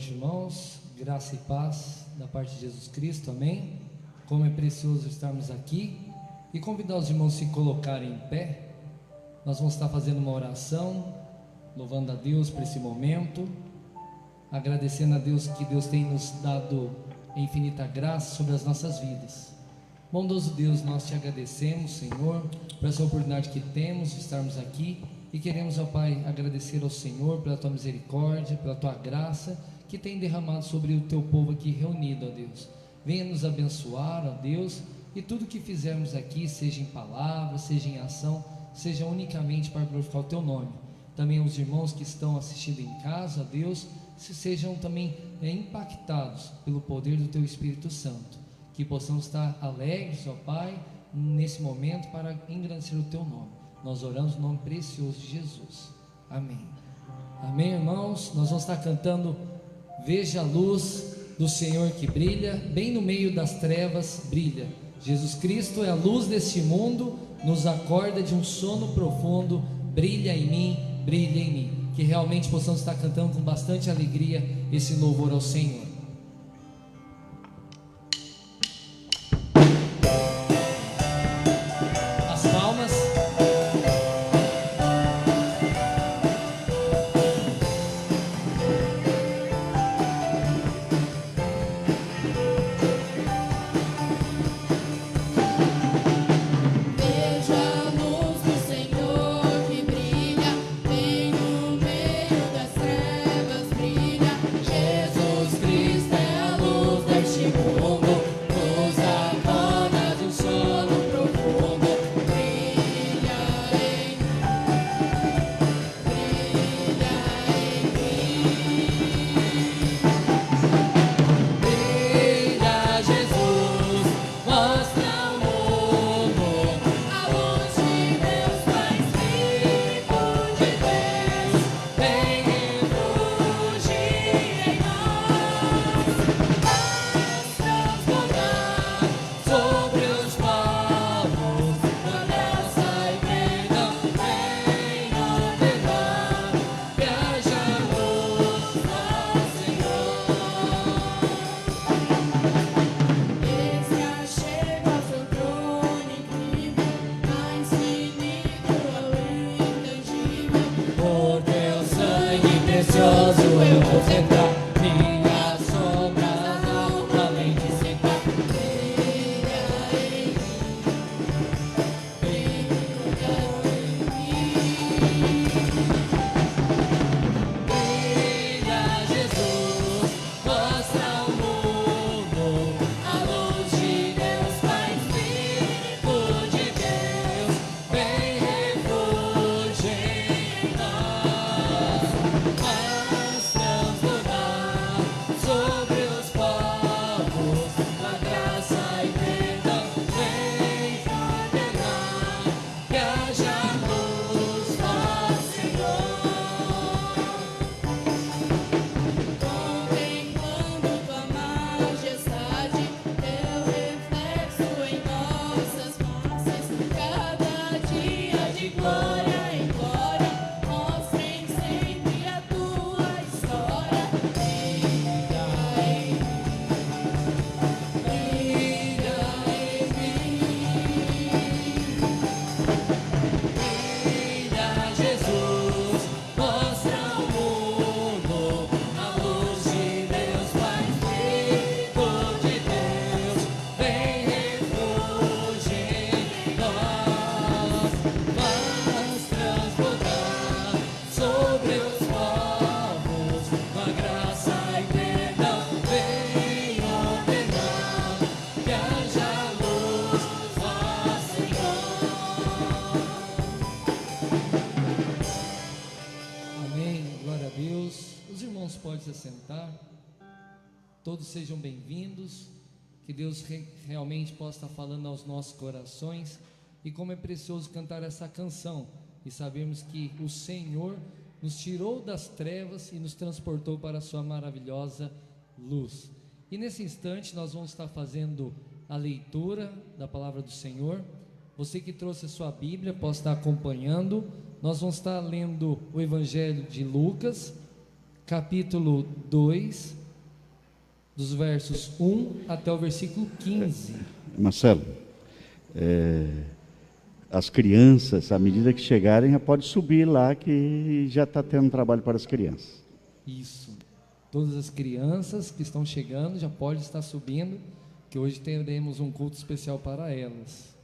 noite, irmãos. Graça e paz da parte de Jesus Cristo, amém? Como é precioso estarmos aqui. E convidar os irmãos a se colocarem em pé. Nós vamos estar fazendo uma oração, louvando a Deus por esse momento, agradecendo a Deus que Deus tem nos dado infinita graça sobre as nossas vidas. Bondoso Deus, nós te agradecemos, Senhor, por essa oportunidade que temos de estarmos aqui. E queremos, ó Pai, agradecer ao Senhor pela tua misericórdia, pela tua graça que tem derramado sobre o teu povo aqui reunido, ó Deus. Venha nos abençoar, ó Deus, e tudo que fizermos aqui, seja em palavra, seja em ação, seja unicamente para glorificar o teu nome. Também os irmãos que estão assistindo em casa, ó Deus, sejam também impactados pelo poder do teu Espírito Santo, que possamos estar alegres, ó Pai, nesse momento para engrandecer o teu nome. Nós oramos no nome precioso de Jesus, amém. Amém, irmãos. Nós vamos estar cantando Veja a luz do Senhor que brilha, bem no meio das trevas brilha. Jesus Cristo é a luz deste mundo, nos acorda de um sono profundo. Brilha em mim, brilha em mim. Que realmente possamos estar cantando com bastante alegria esse louvor ao Senhor. Se assentar, todos sejam bem-vindos, que Deus realmente possa estar falando aos nossos corações. E como é precioso cantar essa canção e sabermos que o Senhor nos tirou das trevas e nos transportou para a sua maravilhosa luz. E nesse instante nós vamos estar fazendo a leitura da palavra do Senhor. Você que trouxe a sua Bíblia pode estar acompanhando. Nós vamos estar lendo o Evangelho de Lucas, capítulo 2, dos versos 1 até o versículo 15. Marcelo, as crianças, à medida que chegarem, já pode subir lá, que já está tendo trabalho para as crianças. Isso. Todas as crianças que estão chegando já podem estar subindo, que hoje teremos um culto especial para elas.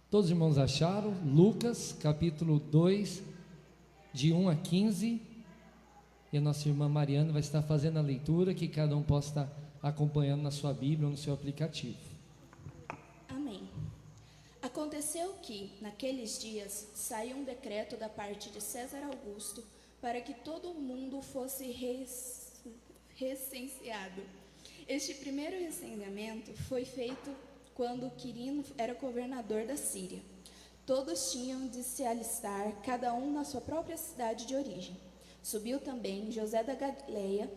Todos os irmãos acharam? Lucas, capítulo 2, de 1 a 15. E a nossa irmã Mariana vai estar fazendo a leitura, que cada um possa estar acompanhando na sua Bíblia ou no seu aplicativo. Amém. Aconteceu que, naqueles dias, saiu um decreto da parte de César Augusto para que todo o mundo fosse recenseado. Este primeiro recenseamento foi feito quando Quirino era governador da Síria. Todos tinham de se alistar, cada um na sua própria cidade de origem. Subiu também José da Galileia,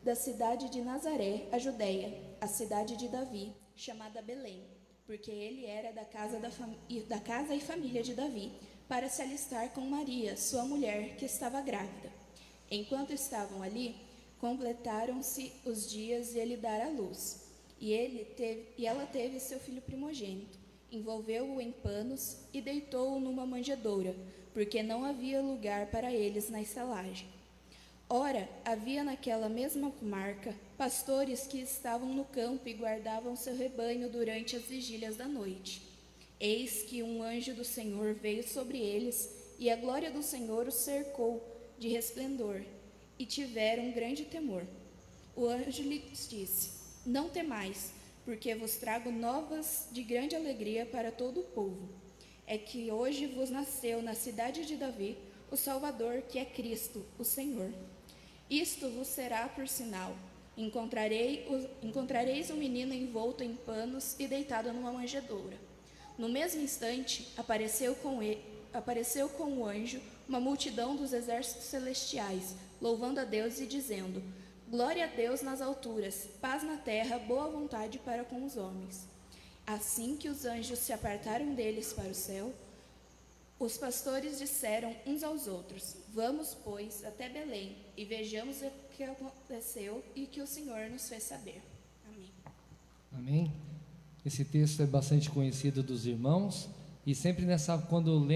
da cidade de Nazaré, a Judeia, a cidade de Davi, chamada Belém, porque ele era da casa e família de Davi, para se alistar com Maria, sua mulher, que estava grávida. Enquanto estavam ali, completaram-se os dias de ele dar à luz, e ela teve seu filho primogênito. Envolveu-o em panos e deitou-o numa manjedoura, porque não havia lugar para eles na estalagem. Ora, havia naquela mesma comarca pastores que estavam no campo e guardavam seu rebanho durante as vigílias da noite. Eis que um anjo do Senhor veio sobre eles, e a glória do Senhor os cercou de resplendor, e tiveram grande temor. O anjo lhes disse: Não temais, porque vos trago novas de grande alegria para todo o povo. É que hoje vos nasceu na cidade de Davi o Salvador, que é Cristo, o Senhor. Isto vos será por sinal: encontrareis um menino envolto em panos e deitado numa manjedoura. No mesmo instante, apareceu com o anjo uma multidão dos exércitos celestiais, louvando a Deus e dizendo: Glória a Deus nas alturas, paz na terra, boa vontade para com os homens. Assim que os anjos se apartaram deles para o céu, os pastores disseram uns aos outros: Vamos, pois, até Belém, e vejamos o que aconteceu e que o Senhor nos fez saber. Amém. Amém? Esse texto é bastante conhecido dos irmãos, e sempre quando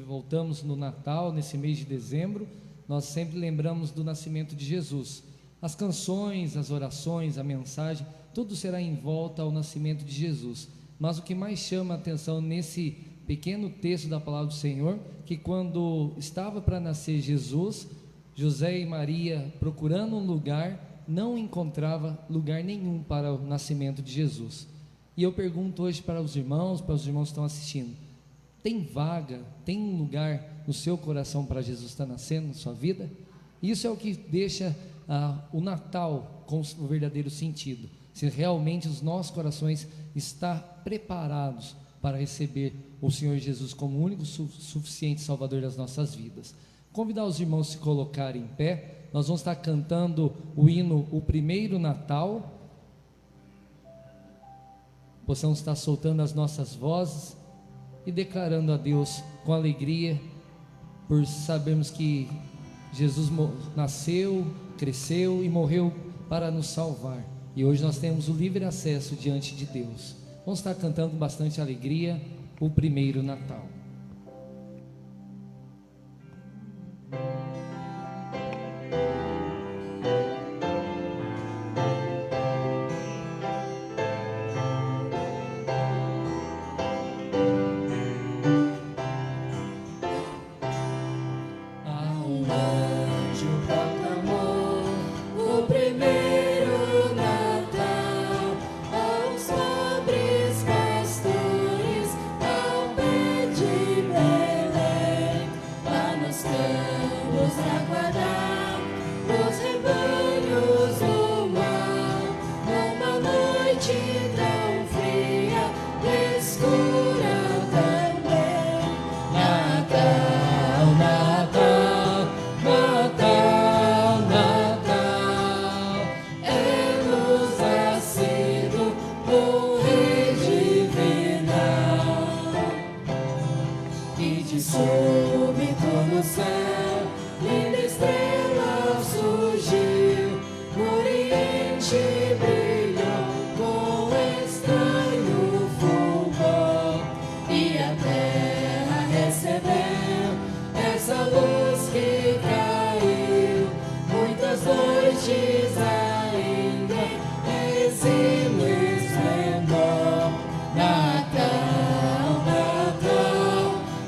voltamos no Natal, nesse mês de dezembro, nós sempre lembramos do nascimento de Jesus. As canções, as orações, a mensagem, tudo será em volta ao nascimento de Jesus. Mas o que mais chama a atenção nesse pequeno texto da palavra do Senhor, que quando estava para nascer Jesus, José e Maria, procurando um lugar, não encontrava lugar nenhum para o nascimento de Jesus. E eu pergunto hoje para os irmãos que estão assistindo: tem vaga, tem um lugar no seu coração para Jesus estar nascendo na sua vida? Isso é o que deixa o Natal com o verdadeiro sentido, se realmente os nossos corações estão preparados para receber o Senhor Jesus como o único suficiente Salvador das nossas vidas. Convidar os irmãos a se colocarem em pé. Nós vamos estar cantando o hino O Primeiro Natal. Possamos estar soltando as nossas vozes e declarando a Deus com alegria, por sabermos que Jesus nasceu, cresceu e morreu para nos salvar, e hoje nós temos o livre acesso diante de Deus. Vamos estar cantando com bastante alegria o primeiro Natal. Súbito no céu, linda estrela exílio e esplendor. Natal, Natal,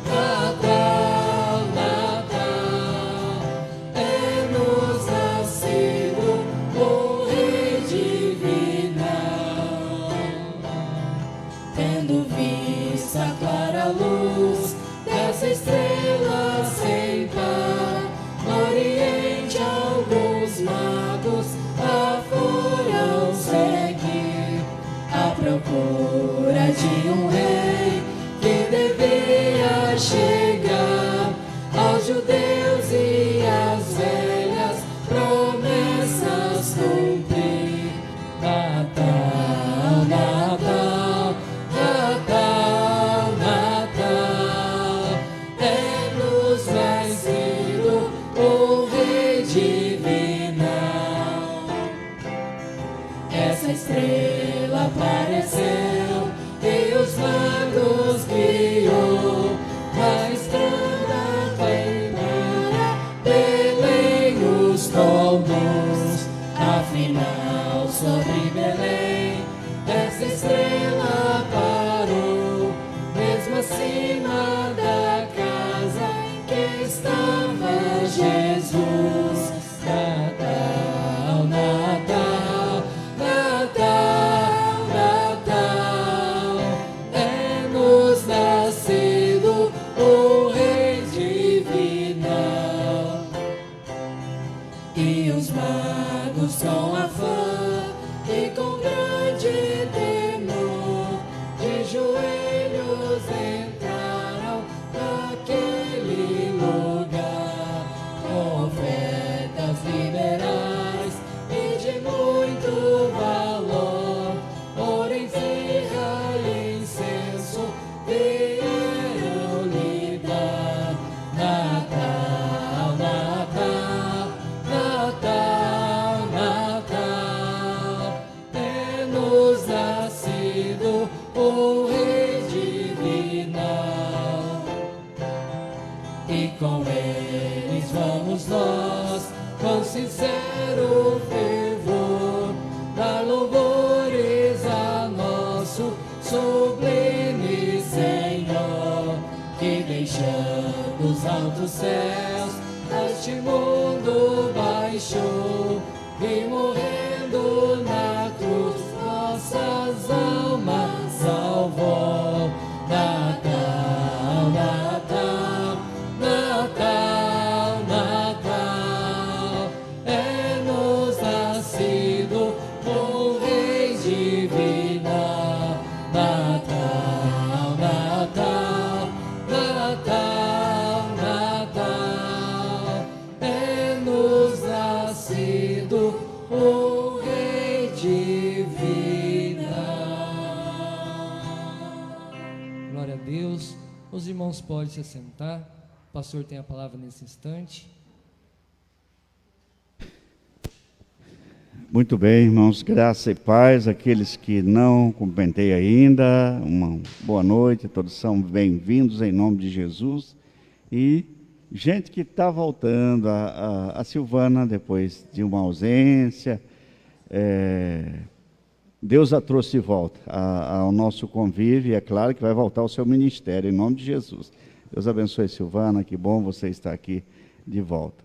Natal, Natal, é-nos nascido o Rei divinal. Tendo visto a clara luz dessa estrela sem par, no Oriente alguns magos a foram seguir, à procura de um rei que devia chegar aos judeus e às velhas promessas cumprir. Natal, Natal, Natal, Natal, é-nos nascido o Rei divinal. Essa estrela apareceu e os magos guiou na estrada primeira, Belém os conduz. Afinal, sobre Belém, essa estrela parou, mesmo acima da casa em que estava Jesus. Natal, Natal, Natal, Natal, é-nos nascido o Rei divinal. E os magos com afã e com grande temor, de joelhos entraram naquele lugar, com ofertas liberais e de muito valor, ouro, mirra e incenso vieram lhe dar. Natal, Natal, Natal, Natal, é-nos nascido o Rei divinal. E com eles vamos nós, com sincero fervor, dar louvores a nosso sublime Senhor, que deixando os altos céus, neste mundo baixou, e morrendo na cruz, nossas almas salvou. Natal, Natal, Natal, Natal, é-nos nascido o Rei divinal. Natal, Natal, Natal, Natal, é-nos nascido o Rei divinal. Glória a Deus. Os irmãos podem se assentar. O pastor tem a palavra nesse instante. Muito bem, irmãos, graça e paz. Aqueles que não cumprimentei ainda, uma boa noite, todos são bem-vindos em nome de Jesus. E gente que está voltando, a Silvana, depois de uma ausência, Deus a trouxe de volta ao nosso convívio, e é claro que vai voltar ao seu ministério, em nome de Jesus. Deus abençoe, Silvana, que bom você estar aqui de volta.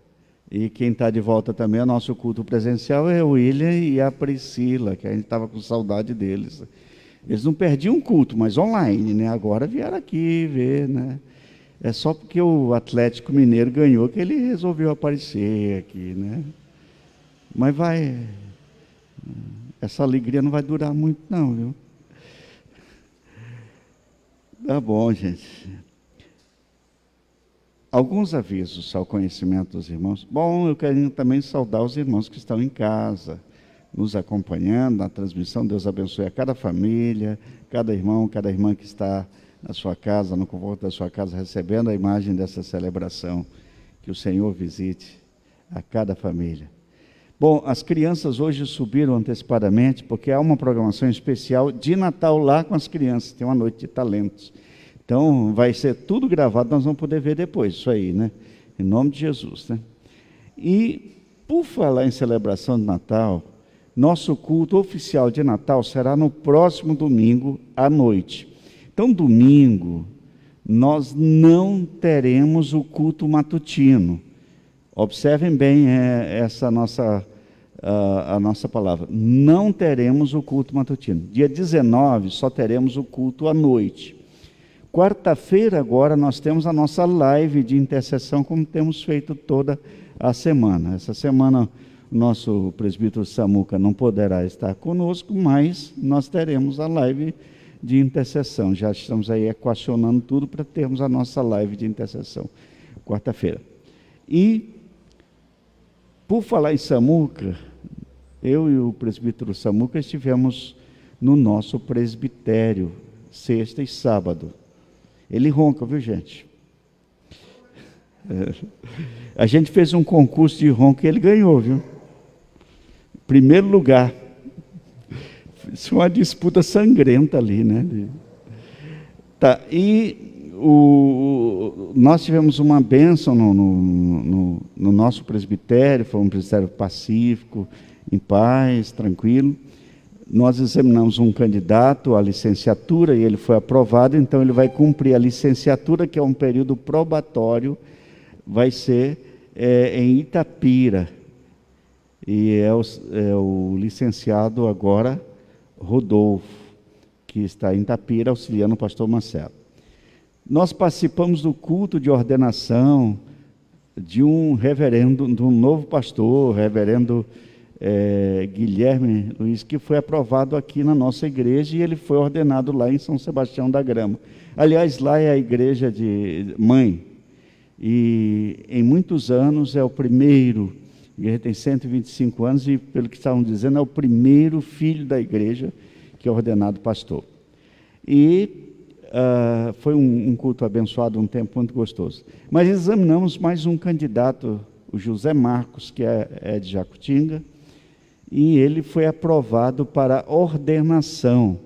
E quem está de volta também ao nosso culto presencial é o William e a Priscila, que a gente estava com saudade deles. Eles não perdiam um culto, mas online, né? Agora vieram aqui ver, né? É só porque o Atlético Mineiro ganhou que ele resolveu aparecer aqui, né? Mas essa alegria não vai durar muito não, viu? Tá bom, gente. Alguns avisos ao conhecimento dos irmãos. Bom, eu quero também saudar os irmãos que estão em casa, nos acompanhando na transmissão. Deus abençoe a cada família, cada irmão, cada irmã que está na sua casa, no conforto da sua casa, recebendo a imagem dessa celebração. Que o Senhor visite a cada família. Bom, as crianças hoje subiram antecipadamente, porque há uma programação especial de Natal lá com as crianças. Tem uma noite de talentos. Então, vai ser tudo gravado, nós vamos poder ver depois, isso aí, né? Em nome de Jesus, né? E, por falar em celebração de Natal, nosso culto oficial de Natal será no próximo domingo à noite. Então, domingo, nós não teremos o culto matutino. Observem bem essa a nossa palavra. Não teremos o culto matutino. Dia 19, só teremos o culto à noite. Quarta-feira, agora, nós temos a nossa live de intercessão, como temos feito toda a semana. Essa semana, o nosso presbítero Samuca não poderá estar conosco, mas nós teremos a live de intercessão. Já estamos aí equacionando tudo para termos a nossa live de intercessão, quarta-feira. E, por falar em Samuca, eu e o presbítero Samuca estivemos no nosso presbitério, sexta e sábado. Ele ronca, viu, gente? A gente fez um concurso de ronco e ele ganhou, viu? Primeiro lugar. Isso é uma disputa sangrenta ali, né? Tá, e nós tivemos uma bênção no nosso presbitério, foi um presbitério pacífico, em paz, tranquilo. Nós examinamos um candidato à licenciatura e ele foi aprovado, então ele vai cumprir a licenciatura, que é um período probatório, vai ser em Itapira. E é o licenciado agora, Rodolfo, que está em Itapira, auxiliando o pastor Marcelo. Nós participamos do culto de ordenação de um reverendo, de um novo pastor, reverendo Guilherme Luiz, que foi aprovado aqui na nossa igreja e ele foi ordenado lá em São Sebastião da Grama. Aliás, lá é a igreja de mãe e em muitos anos é o primeiro, a igreja tem 125 anos e, pelo que estavam dizendo, é o primeiro filho da igreja que é ordenado pastor. E foi um culto abençoado, um tempo muito gostoso. Mas examinamos mais um candidato, o José Marcos, que é de Jacutinga, e ele foi aprovado para ordenação.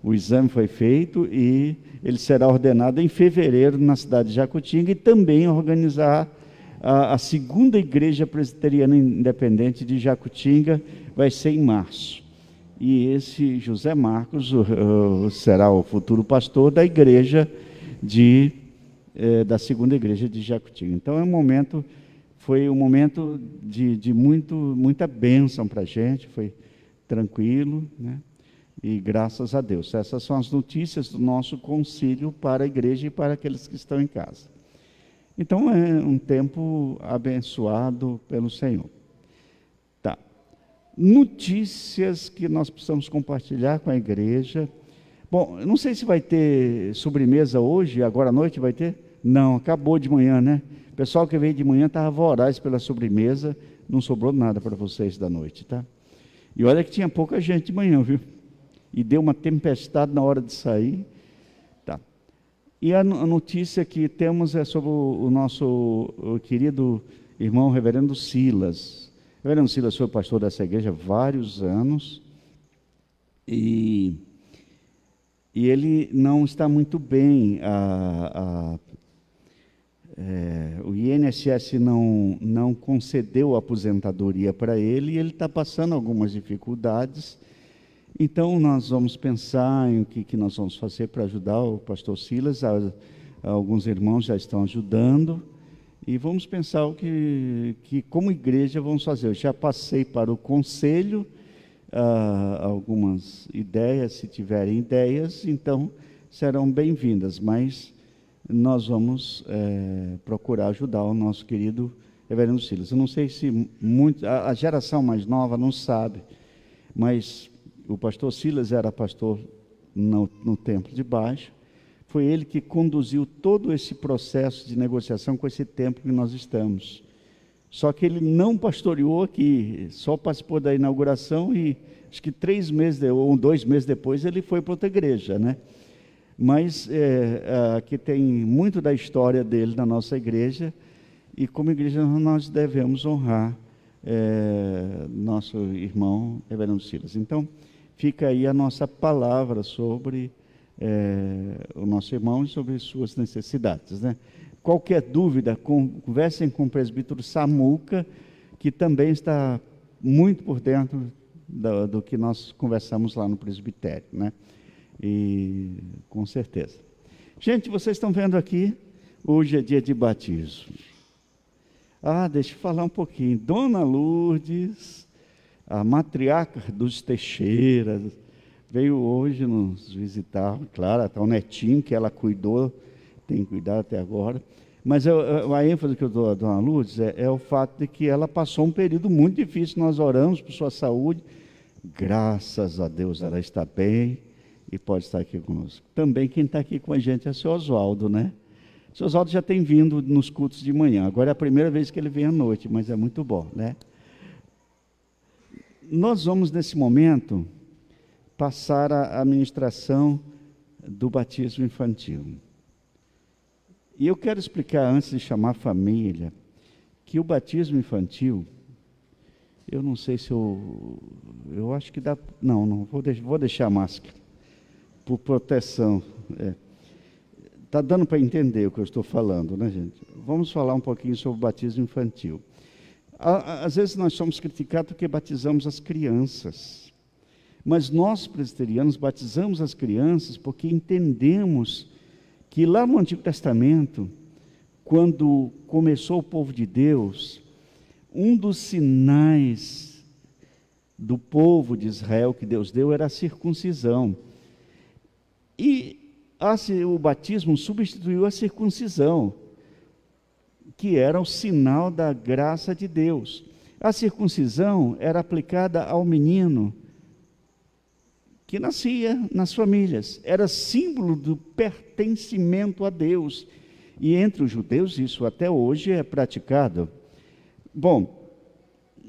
O exame foi feito e ele será ordenado em fevereiro na cidade de Jacutinga e também organizar a segunda igreja presbiteriana independente de Jacutinga, vai ser em março. E esse José Marcos será o futuro pastor da igreja da segunda igreja de Jacutinga. Então foi um momento de muita bênção para a gente, foi tranquilo, né? E graças a Deus. Essas são as notícias do nosso concílio para a igreja e para aqueles que estão em casa. Então é um tempo abençoado pelo Senhor. Tá. Notícias que nós precisamos compartilhar com a igreja. Bom, eu não sei se vai ter sobremesa hoje, agora à noite vai ter? Não, acabou de manhã, né? O pessoal que veio de manhã estava voraz pela sobremesa, não sobrou nada para vocês da noite, tá? E olha que tinha pouca gente de manhã, viu? E deu uma tempestade na hora de sair. Tá. E a notícia que temos é sobre o nosso querido irmão reverendo Silas. O reverendo Silas foi pastor dessa igreja há vários anos. E ele não está muito bem. O INSS não concedeu a aposentadoria para ele e ele está passando algumas dificuldades. Então, nós vamos pensar em o que nós vamos fazer para ajudar o pastor Silas. Alguns irmãos já estão ajudando. E vamos pensar o que como igreja, vamos fazer. Eu já passei para o conselho algumas ideias, se tiverem ideias, então serão bem-vindas. Mas nós vamos procurar ajudar o nosso querido reverendo Silas. Eu não sei se a geração mais nova não sabe, mas o pastor Silas era pastor no Templo de Baixo. Foi ele que conduziu todo esse processo de negociação com esse templo que nós estamos. Só que ele não pastoreou aqui, só participou da inauguração e acho que 3 meses ou 2 meses depois ele foi para outra igreja, né? Mas aqui tem muito da história dele na nossa igreja e como igreja nós devemos honrar nosso irmão reverendo Silas. Então, fica aí a nossa palavra sobre o nosso irmão e sobre suas necessidades, né? Qualquer dúvida, conversem com o presbítero Samuca, que também está muito por dentro do que nós conversamos lá no presbitério, né? E com certeza. Gente, vocês estão vendo aqui, hoje é dia de batismo. Deixa eu falar um pouquinho. Dona Lourdes, a matriarca dos Teixeiras, veio hoje nos visitar. Claro, está o netinho que ela cuidou, tem cuidado até agora. Mas a ênfase que eu dou a Dona Lourdes é o fato de que ela passou um período muito difícil. Nós oramos por sua saúde. Graças a Deus ela está bem e pode estar aqui conosco. Também quem está aqui com a gente é o seu Oswaldo, né? O seu Oswaldo já tem vindo nos cultos de manhã. Agora é a primeira vez que ele vem à noite, mas é muito bom, né? Nós vamos, nesse momento, passar a ministração do batismo infantil. E eu quero explicar, antes de chamar a família, que o batismo infantil, eu não sei se eu acho que dá, não vou deixar a máscara, por proteção. Está dando para entender o que eu estou falando, né, gente? Vamos falar um pouquinho sobre o batismo infantil. Às vezes nós somos criticados porque batizamos as crianças, mas nós, presbiterianos, batizamos as crianças porque entendemos que lá no Antigo Testamento, quando começou o povo de Deus, um dos sinais do povo de Israel que Deus deu era a circuncisão. E o batismo substituiu a circuncisão, que era o sinal da graça de Deus. A circuncisão era aplicada ao menino que nascia nas famílias, era símbolo do pertencimento a Deus. E entre os judeus isso até hoje é praticado. Bom,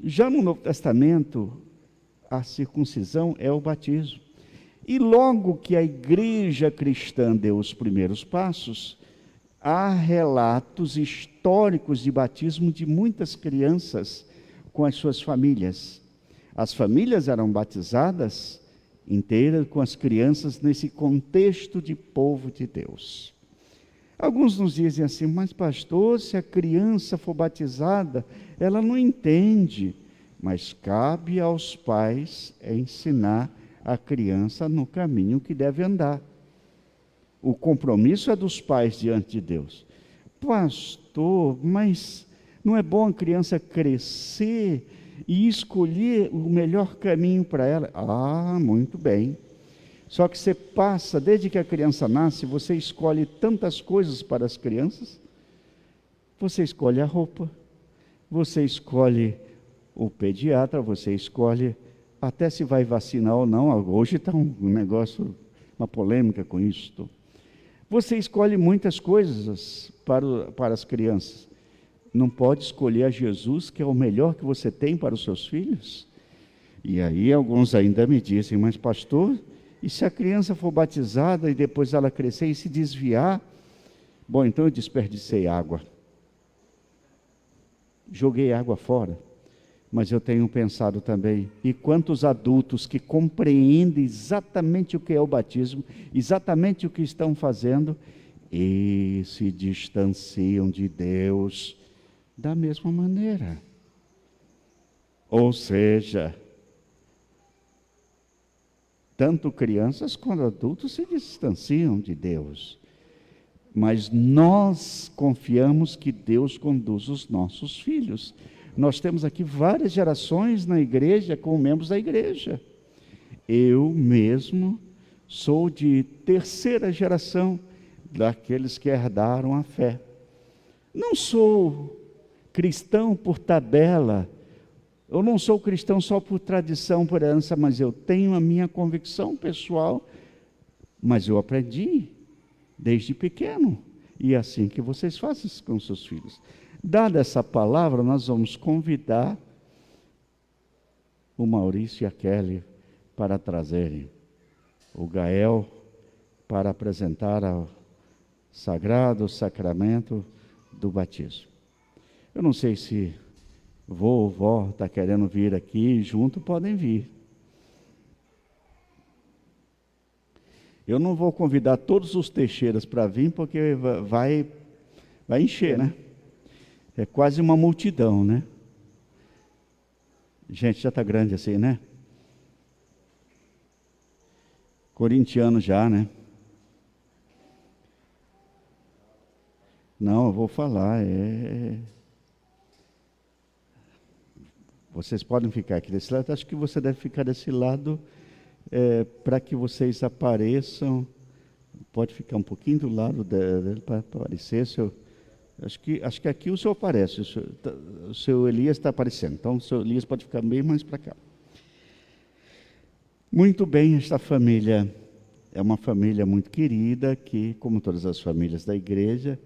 já no Novo Testamento, a circuncisão é o batismo. E logo que a igreja cristã deu os primeiros passos, há relatos históricos de batismo de muitas crianças com as suas famílias. As famílias eram batizadas inteiras com as crianças nesse contexto de povo de Deus. Alguns nos dizem assim, mas pastor, se a criança for batizada, ela não entende. Mas cabe aos pais ensinar a criança no caminho que deve andar. O compromisso é dos pais diante de Deus. Pastor, mas não é bom a criança crescer e escolher o melhor caminho para ela? Muito bem. Só que você passa, desde que a criança nasce, você escolhe tantas coisas para as crianças. Você escolhe a roupa, você escolhe o pediatra, você escolhe até se vai vacinar ou não. Hoje está um negócio, uma polêmica com isso. Você escolhe muitas coisas para as crianças. Não pode escolher a Jesus, que é o melhor que você tem para os seus filhos? E aí alguns ainda me dizem, mas pastor, e se a criança for batizada e depois ela crescer e se desviar? Bom, então eu desperdicei água. Joguei água fora. Mas eu tenho pensado também, e quantos adultos que compreendem exatamente o que é o batismo, exatamente o que estão fazendo, e se distanciam de Deus da mesma maneira. Ou seja, tanto crianças quanto adultos se distanciam de Deus. Mas nós confiamos que Deus conduz os nossos filhos. Nós temos aqui várias gerações na igreja, como membros da igreja. Eu mesmo sou de terceira geração daqueles que herdaram a fé. Não sou cristão por tabela, eu não sou cristão só por tradição, por herança, mas eu tenho a minha convicção pessoal, mas eu aprendi desde pequeno, e é assim que vocês fazem com seus filhos. Dada essa palavra, nós vamos convidar o Maurício e a Kelly para trazerem o Gael para apresentar ao sagrado sacramento do batismo. Eu não sei se vô ou vó está querendo vir aqui junto, podem vir. Eu não vou convidar todos os Teixeiras para vir, porque vai encher, né? É quase uma multidão, né? Gente, já está grande assim, né? Corintiano já, né? Não, eu vou falar. Vocês podem ficar aqui desse lado. Acho que você deve ficar desse lado para que vocês apareçam. Pode ficar um pouquinho do lado dele para aparecer. Acho que aqui o senhor aparece. O seu Elias está aparecendo. Então o seu Elias pode ficar bem mais para cá. Muito bem, esta família é uma família muito querida, que, como todas as famílias da igreja,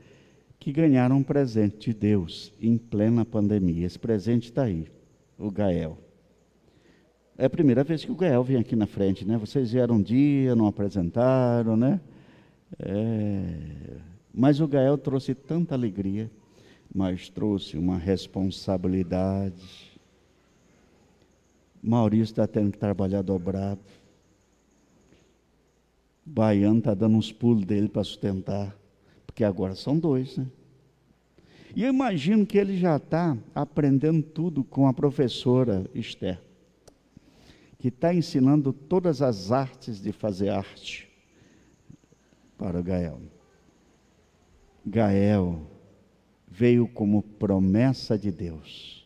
que ganharam um presente de Deus em plena pandemia. Esse presente está aí, o Gael. É a primeira vez que o Gael vem aqui na frente, né? Vocês vieram um dia, não apresentaram, né? Mas o Gael trouxe tanta alegria, mas trouxe uma responsabilidade. Maurício está tendo que trabalhar dobrado. O Baiano está dando uns pulos dele para sustentar, porque agora são 2, né? E eu imagino que ele já está aprendendo tudo com a professora Esther, que está ensinando todas as artes de fazer arte para o Gael. Gael veio como promessa de Deus.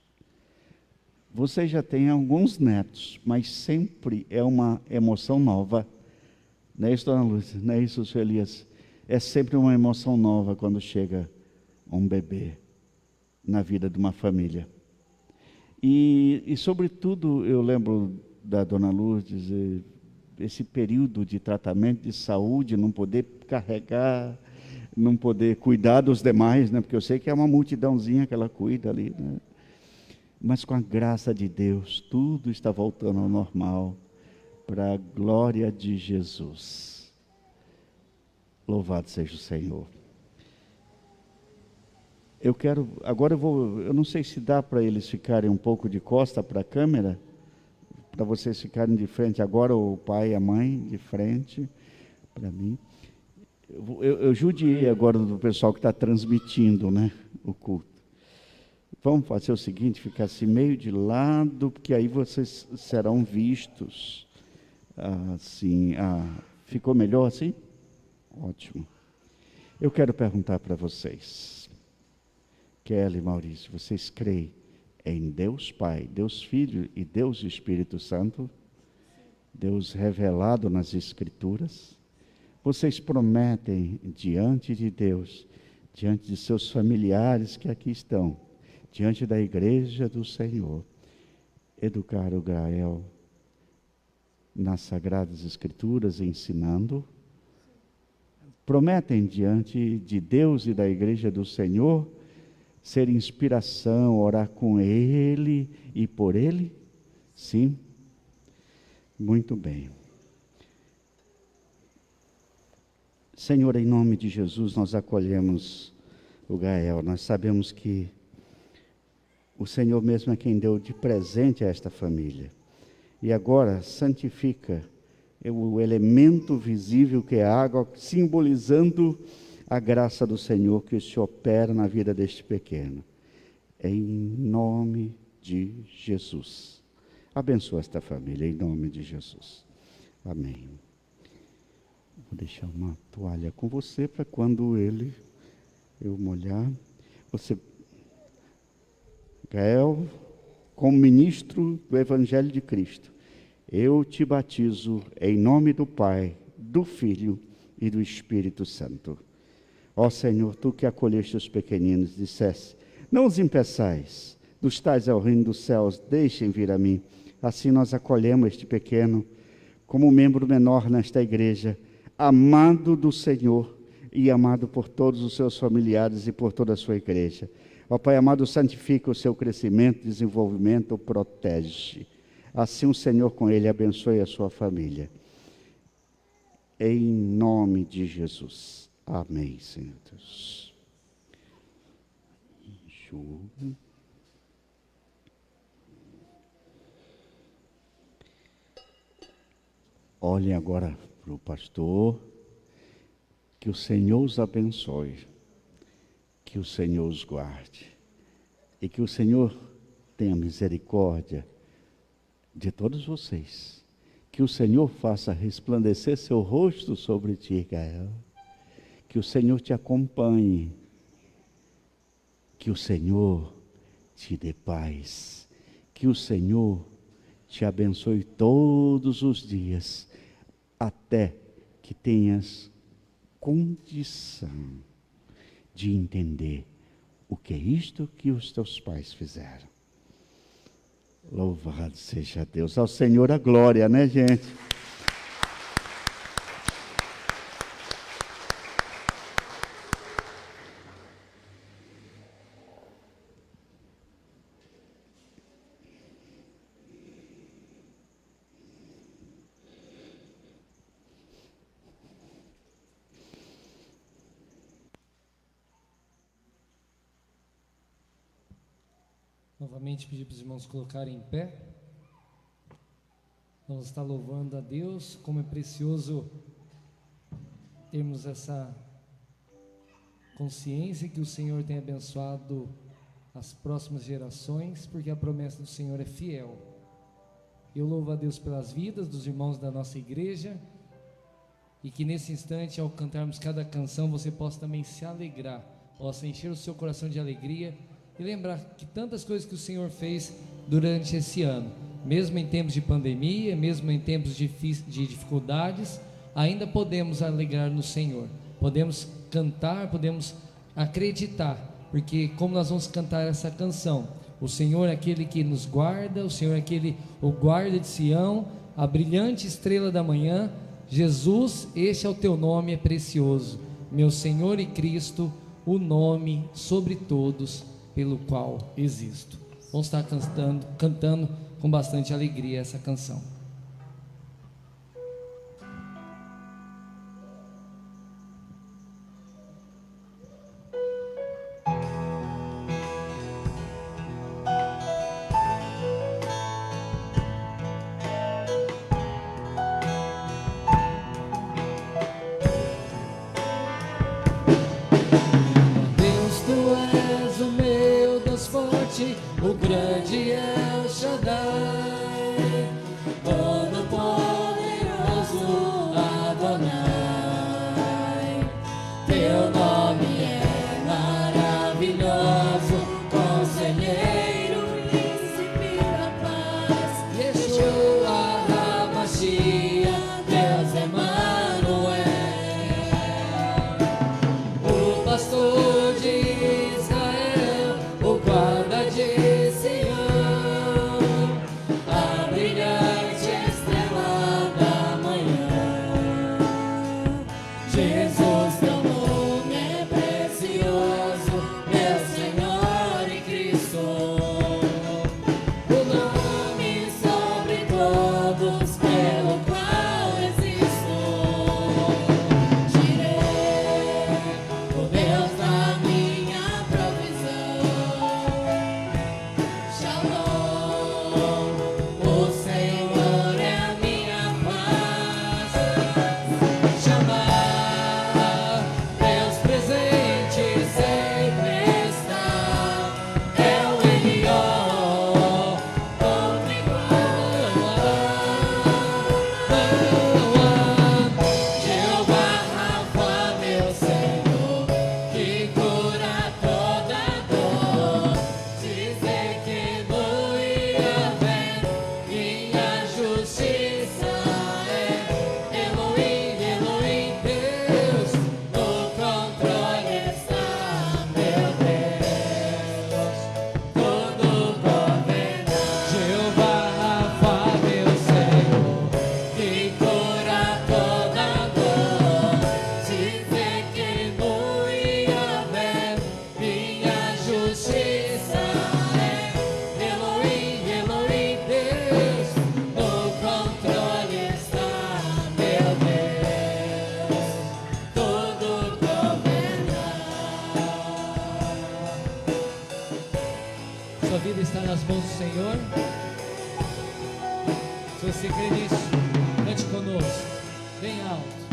Você já tem alguns netos, mas sempre é uma emoção nova. Não é isso, dona Lúcia? Não é isso, senhor Elias? É sempre uma emoção nova quando chega um bebê na vida de uma família. E sobretudo, eu lembro da dona Lourdes, esse período de tratamento de saúde, não poder carregar, não poder cuidar dos demais, né? Porque eu sei que é uma multidãozinha que ela cuida ali, né? Mas com a graça de Deus, tudo está voltando ao normal, para a glória de Jesus. Louvado seja o Senhor. Eu não sei se dá para eles ficarem um pouco de costa para a câmera, para vocês ficarem de frente agora, o pai e a mãe de frente, para mim. Eu judiei agora do pessoal que está transmitindo, né, o culto. Vamos fazer o seguinte, ficar assim meio de lado, porque aí vocês serão vistos. Assim, ficou melhor assim? Ótimo. Eu quero perguntar para vocês, Kelly e Maurício, vocês creem em Deus Pai, Deus Filho e Deus Espírito Santo? Deus revelado nas Escrituras? Vocês prometem diante de Deus, diante de seus familiares que aqui estão, diante da igreja do Senhor, educar o Gael nas Sagradas Escrituras, ensinando? Prometem diante de Deus e da igreja do Senhor ser inspiração, orar com Ele e por Ele? Sim? Muito bem. Senhor, em nome de Jesus, nós acolhemos o Gael. Nós sabemos que o Senhor mesmo é quem deu de presente a esta família. E agora santifica o elemento visível que é a água, simbolizando a graça do Senhor que se opera na vida deste pequeno. Em nome de Jesus. Abençoa esta família, em nome de Jesus. Amém. Vou deixar uma toalha com você para quando eu molhar. Você, Gael, como ministro do Evangelho de Cristo, eu te batizo em nome do Pai, do Filho e do Espírito Santo. Ó Senhor, tu que acolheste os pequeninos, disseste: não os impeçais, dos tais ao reino dos céus, deixem vir a mim. Assim nós acolhemos este pequeno como membro menor nesta igreja, amado do Senhor e amado por todos os seus familiares e por toda a sua igreja. Ó Pai amado, santifica o seu crescimento, desenvolvimento, protege. Assim o Senhor com ele abençoe a sua família. Em nome de Jesus. Amém, Senhor Deus. Olhem agora para o pastor. Que o Senhor os abençoe. Que o Senhor os guarde. E que o Senhor tenha misericórdia de todos vocês. Que o Senhor faça resplandecer seu rosto sobre ti, Gael. Que o Senhor te acompanhe. Que o Senhor te dê paz. Que o Senhor te abençoe todos os dias, até que tenhas condição de entender o que é isto que os teus pais fizeram. Louvado seja Deus. Ao Senhor a glória, né, gente? Novamente pedir para os irmãos colocarem em pé. Vamos estar louvando a Deus, como é precioso termos essa consciência que o Senhor tem abençoado as próximas gerações, porque a promessa do Senhor é fiel. Eu louvo a Deus pelas vidas dos irmãos da nossa igreja, e que nesse instante, ao cantarmos cada canção, você possa também se alegrar, possa encher o seu coração de alegria, e lembrar que tantas coisas que o Senhor fez durante esse ano, mesmo em tempos de pandemia, mesmo em tempos de dificuldades, ainda podemos alegrar no Senhor, podemos cantar, podemos acreditar, porque como nós vamos cantar essa canção, o Senhor é aquele que nos guarda, o Senhor é aquele, o guarda de Sião, a brilhante estrela da manhã. Jesus, este é o teu nome, é precioso, meu Senhor e Cristo, o nome sobre todos, pelo qual existo. Vamos estar cantando com bastante alegria essa canção. O grande El Shaddai, todo-poderoso Adonai. Teu nome é maravilhoso, conselheiro, príncipe da paz. Yeshua HaMashiach, Deus Emmanuel. O pastor de Israel, o guarda de Está nas mãos do Senhor. Se você crê nisso, cante conosco, bem alto.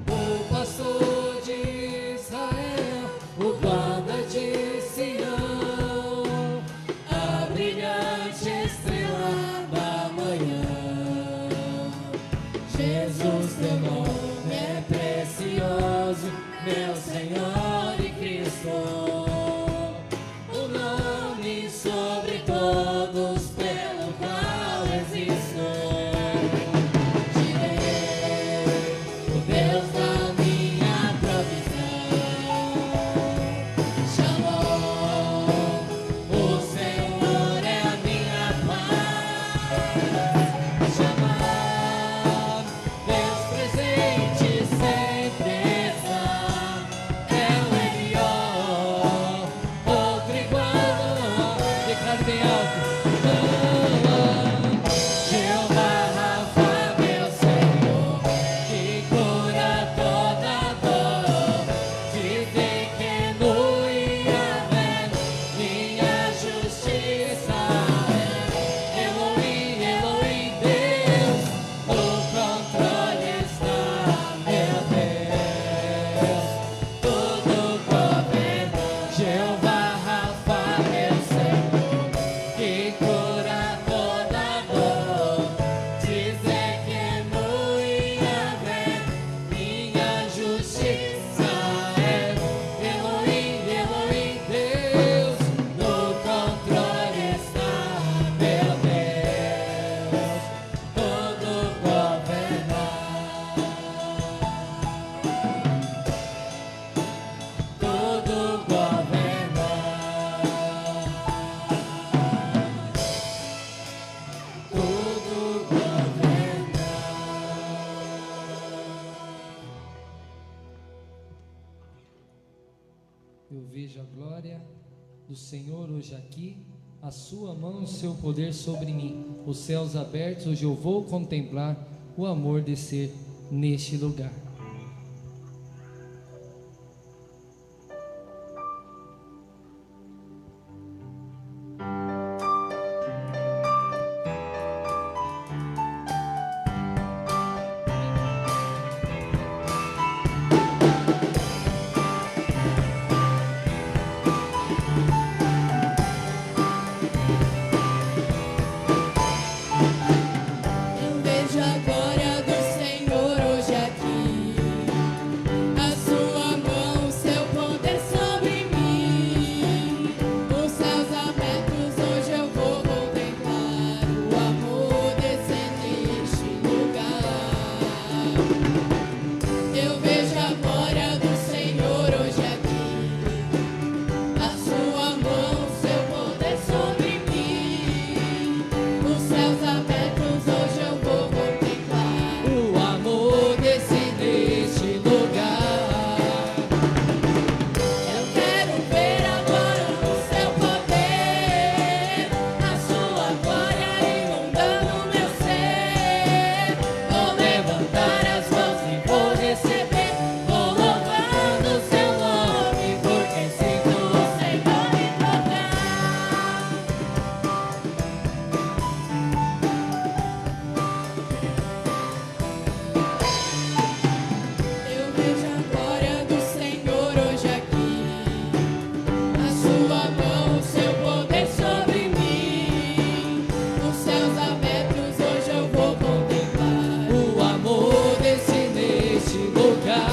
O pastor de Israel, o guarda de Sião, a brilhante estrela da manhã. meu Senhor e Cristo, o nome sobre todos pelo qual existo. Direi, o Deus da minha provisão, Shalom, o Senhor é a minha paz. Chamar, Deus presente sempre está, é o Elió, outro igual, declare bem alto. Jeová Rafa, meu Senhor, que cura toda dor, que pequeno e Yahvé, minha justiça é. Elohim, Elohim, Deus, no controle está, meu Deus, tudo governa. Jeová Rafa, meu Senhor, que cura toda dor, dizer que é no Yahvé, minha justiça é. Elohim, Elohim, Deus, no controle está, meu Deus, todo governa, todo governa, tudo governa. Eu vejo a glória do Senhor hoje aqui, a sua mão e o seu poder sobre mim. Os céus abertos, hoje eu vou contemplar o amor descer neste lugar. Eu vejo a glória do Senhor hoje aqui, a sua mão, seu poder sobre mim. Os céus abertos, hoje eu vou contemplar o amor descendo neste lugar. Eu vejo a glória do Senhor hoje aqui, a sua mão, seu poder sobre mim. Os céus abertos, hoje eu vou contemplar o amor desse neste lugar. Eu quero ver agora o seu poder, a sua glória inundando meu ser. Vou levantar as mãos e vou receber, vou louvando o seu nome, porque sinto o Senhor me tocar. Eu vejo a glória do Senhor hoje aqui, a sua mão, seu poder sobre mim. Os céus abertos, hoje eu vou contemplar o amor desse neste lugar.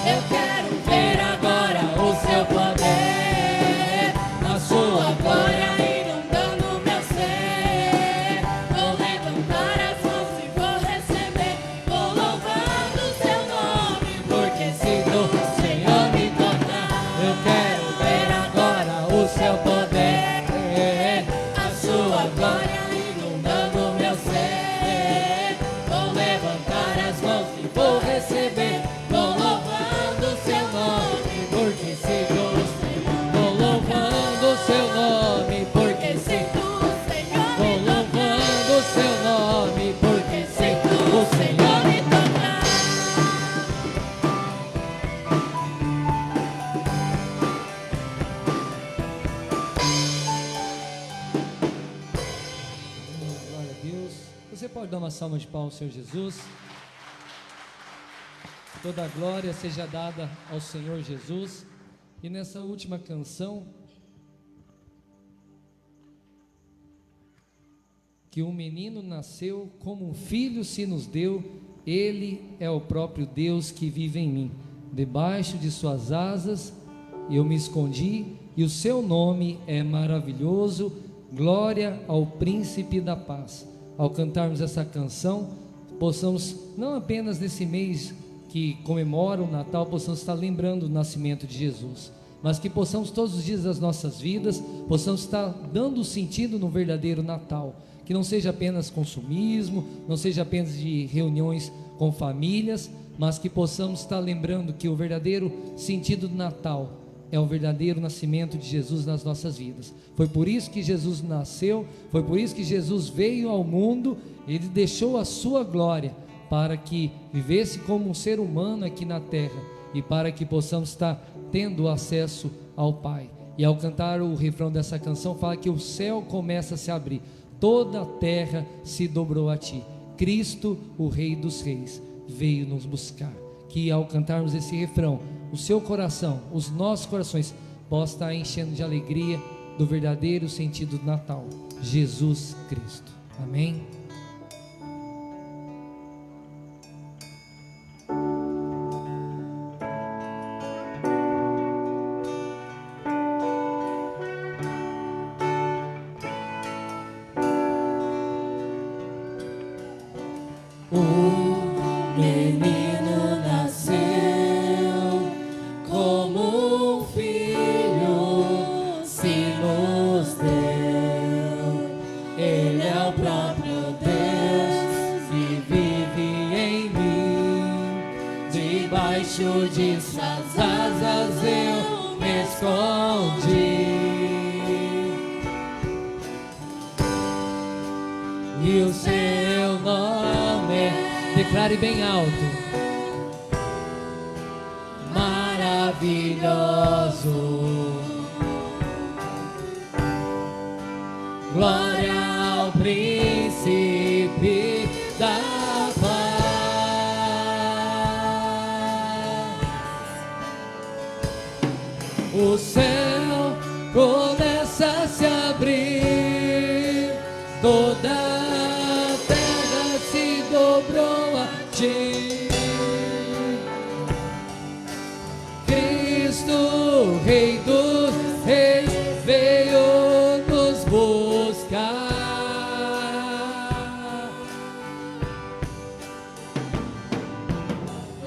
Eu quero ver agora o seu poder, a sua glória inundando meu ser. Vou levantar as mãos e vou receber, vou louvando o seu nome, porque sinto o Senhor me tocar. Eu quero ver agora o seu poder, a sua glória inundando meu ser. Vou levantar as mãos e vou receber, vou louvando o seu nome, porque sinto o Senhor. Vou louvando o seu nome, porque sinto o Senhor. Vou louvando o seu nome, porque sinto o Senhor me tocar. Glória a Deus. Você pode dar uma salva de palmas ao Senhor Jesus? Toda a glória seja dada ao Senhor Jesus. E nessa última canção, que um menino nasceu, como um filho se nos deu, Ele é o próprio Deus que vive em mim. Debaixo de suas asas eu me escondi, e o seu nome é maravilhoso. Glória ao príncipe da paz. Ao cantarmos essa canção, possamos, não apenas nesse mês que comemora o Natal, possamos estar lembrando do nascimento de Jesus, mas que possamos todos os dias das nossas vidas, possamos estar dando sentido no verdadeiro Natal, que não seja apenas consumismo, não seja apenas de reuniões com famílias, mas que possamos estar lembrando que o verdadeiro sentido do Natal é o verdadeiro nascimento de Jesus nas nossas vidas. Foi por isso que Jesus nasceu, foi por isso que Jesus veio ao mundo. Ele deixou a sua glória para que vivesse como um ser humano aqui na terra, e para que possamos estar tendo acesso ao Pai. E ao cantar o refrão dessa canção, fala que o céu começa a se abrir, toda a terra se dobrou a ti. Cristo, o Rei dos Reis, veio nos buscar. Que ao cantarmos esse refrão, o seu coração, os nossos corações, possam estar enchendo de alegria do verdadeiro sentido do Natal, Jesus Cristo. Amém? O menino nasceu como um filho se nos deu. Ele é o próprio Deus que vive em mim. Debaixo de suas asas eu me escondi, e o seu nome, declare bem alto, maravilhoso. Glória ao príncipe da paz. O céu começa a se abrir, toda a terra se dobrou a ti. Cristo, Rei dos Reis, veio nos buscar.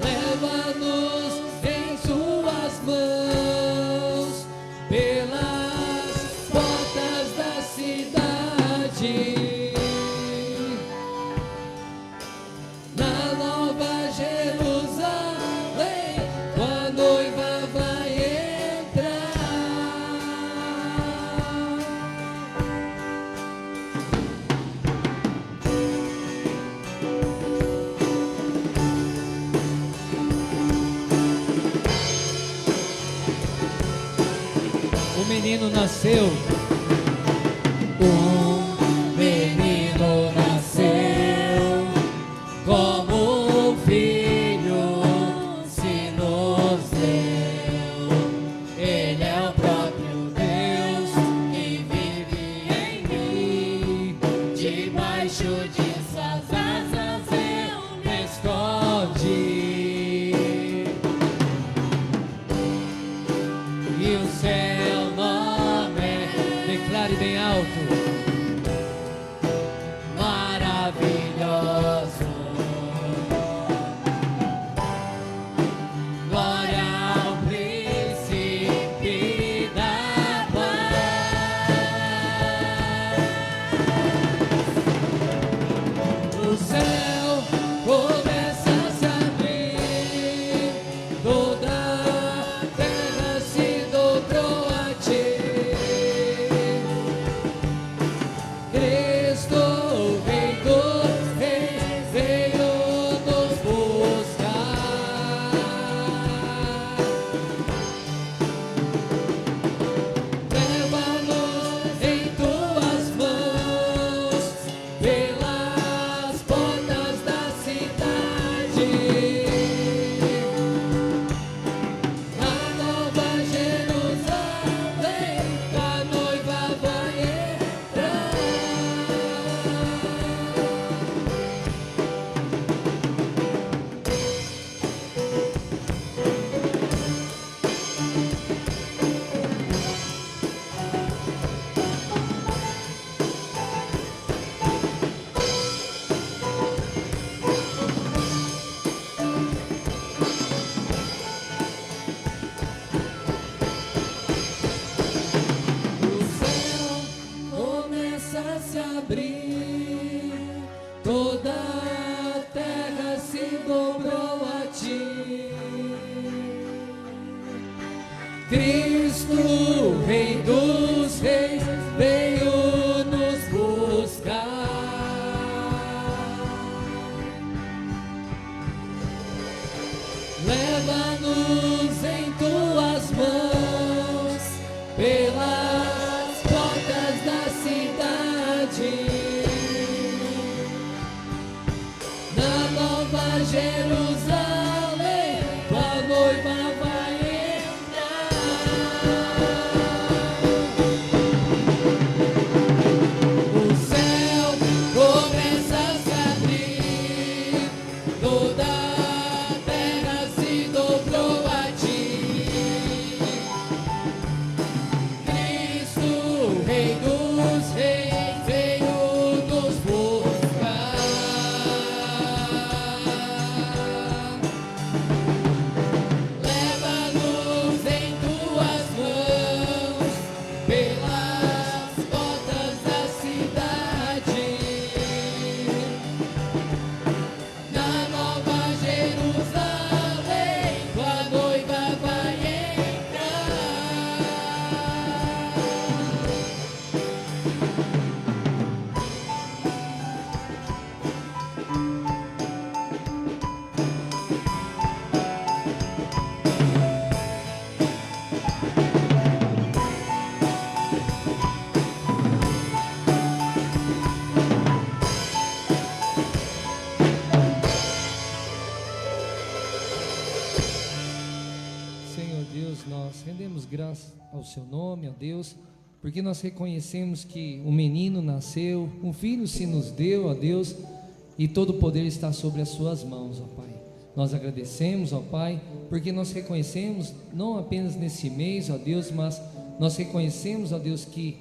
Leva-nos em suas mãos pelas portas da cidade. Na Nova Jerusalém, a noiva vai entrar. o menino nasceu. Um menino nasceu, como um filho se nos deu. Ele é o próprio Deus que vive em mim. Debaixo de suas asas eu me escondi, e o seu nome, Declare bem alto, maravilhoso. Glória ao príncipe da paz. O céu começa a se abrir, toda a terra se dobrou a ti. Cristo, o Rei dos Reis, veio nos buscar. Leva-nos em tuas mãos pelas portas da cidade. leva-nos em tuas mãos pelas portas da cidade, na Nova Jerusalém, tua noiva vai entrar. O céu começa a se abrir, toda a terra se dobrou a ti. Cristo, Rei dos Reis, veio nos buscar. Leva-nos em tuas mãos pelas portas da cidade, na Nova Jerusalém, tua noiva vai entrar. Senhor Deus, nós rendemos graças ao seu nome, ó Deus, porque nós reconhecemos que um menino nasceu, um filho se nos deu, ó Deus, e todo o poder está sobre as suas mãos, ó Pai. Nós agradecemos, ó Pai, porque nós reconhecemos, não apenas nesse mês, ó Deus, mas nós reconhecemos, ó Deus, que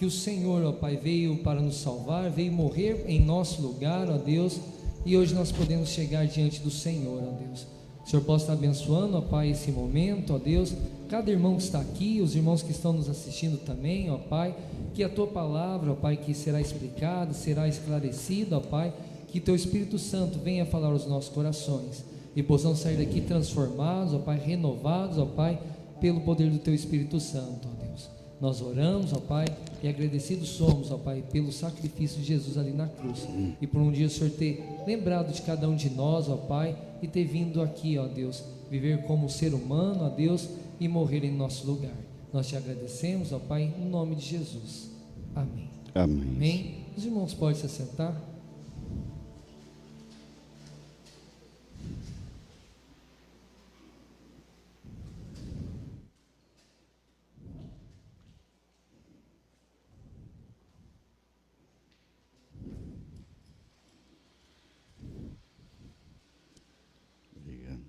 o Senhor, ó Pai, veio para nos salvar, veio morrer em nosso lugar, ó Deus, e hoje nós podemos chegar diante do Senhor, ó Deus. O Senhor possa estar abençoando, ó Pai, esse momento, ó Deus, cada irmão que está aqui, os irmãos que estão nos assistindo também, ó Pai, que a Tua palavra, ó Pai, que será explicada, será esclarecida, ó Pai, que Teu Espírito Santo venha falar aos nossos corações e possamos sair daqui transformados, ó Pai, renovados, ó Pai, pelo poder do Teu Espírito Santo, ó Deus. Nós oramos, ó Pai, e agradecidos somos, ó Pai, pelo sacrifício de Jesus ali na cruz, e por um dia o Senhor ter lembrado de cada um de nós, ó Pai, e ter vindo aqui, ó Deus, viver como ser humano, ó Deus, e morrer em nosso lugar. Nós te agradecemos, ó Pai, em nome de Jesus. Amém. Amém. Amém. Os irmãos podem se assentar. Obrigado.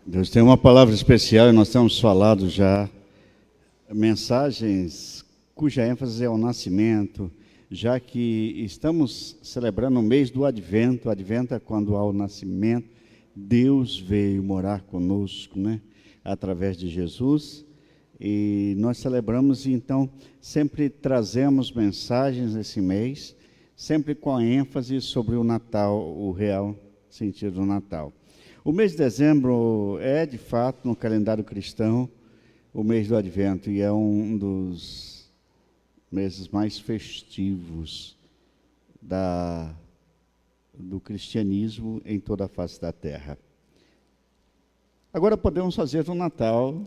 Deus tem uma palavra especial e nós temos falado já mensagens cuja ênfase é o nascimento, já que estamos celebrando o mês do Advento. O Advento é quando há o nascimento, Deus veio morar conosco, né? Através de Jesus, e nós celebramos, e então sempre trazemos mensagens esse mês, sempre com a ênfase sobre o Natal, o real sentido do Natal. O mês de dezembro é, de fato, no calendário cristão, o mês do Advento, e é um dos meses mais festivos do cristianismo em toda a face da terra. Agora podemos fazer do Natal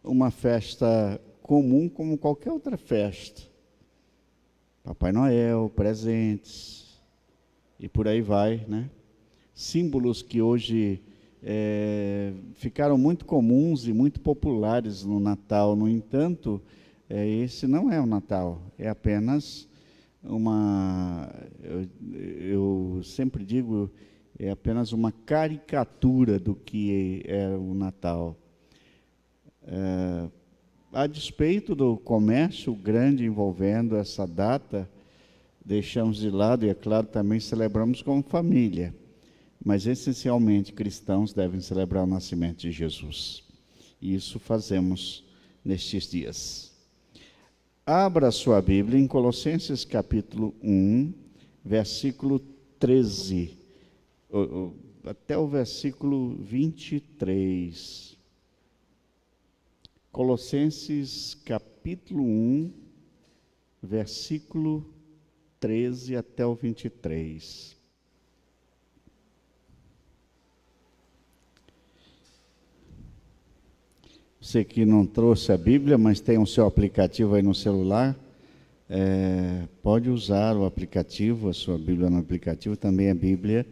uma festa comum como qualquer outra festa. Papai Noel, presentes, e por aí vai, né? Símbolos que hoje ficaram muito comuns e muito populares no Natal. No entanto, esse não é o Natal, é apenas eu sempre digo, é apenas uma caricatura do que é o Natal. A despeito do comércio grande envolvendo essa data, deixamos de lado, e é claro, também celebramos como família. Mas, essencialmente, cristãos devem celebrar o nascimento de Jesus. E isso fazemos nestes dias. Abra sua Bíblia em Colossenses capítulo 1, versículo 13. até o versículo 23. Colossenses capítulo 1, versículo 13 até o 23. Você que não trouxe a Bíblia, mas tem o seu aplicativo aí no celular, pode usar o aplicativo, a sua Bíblia no aplicativo, também a Bíblia.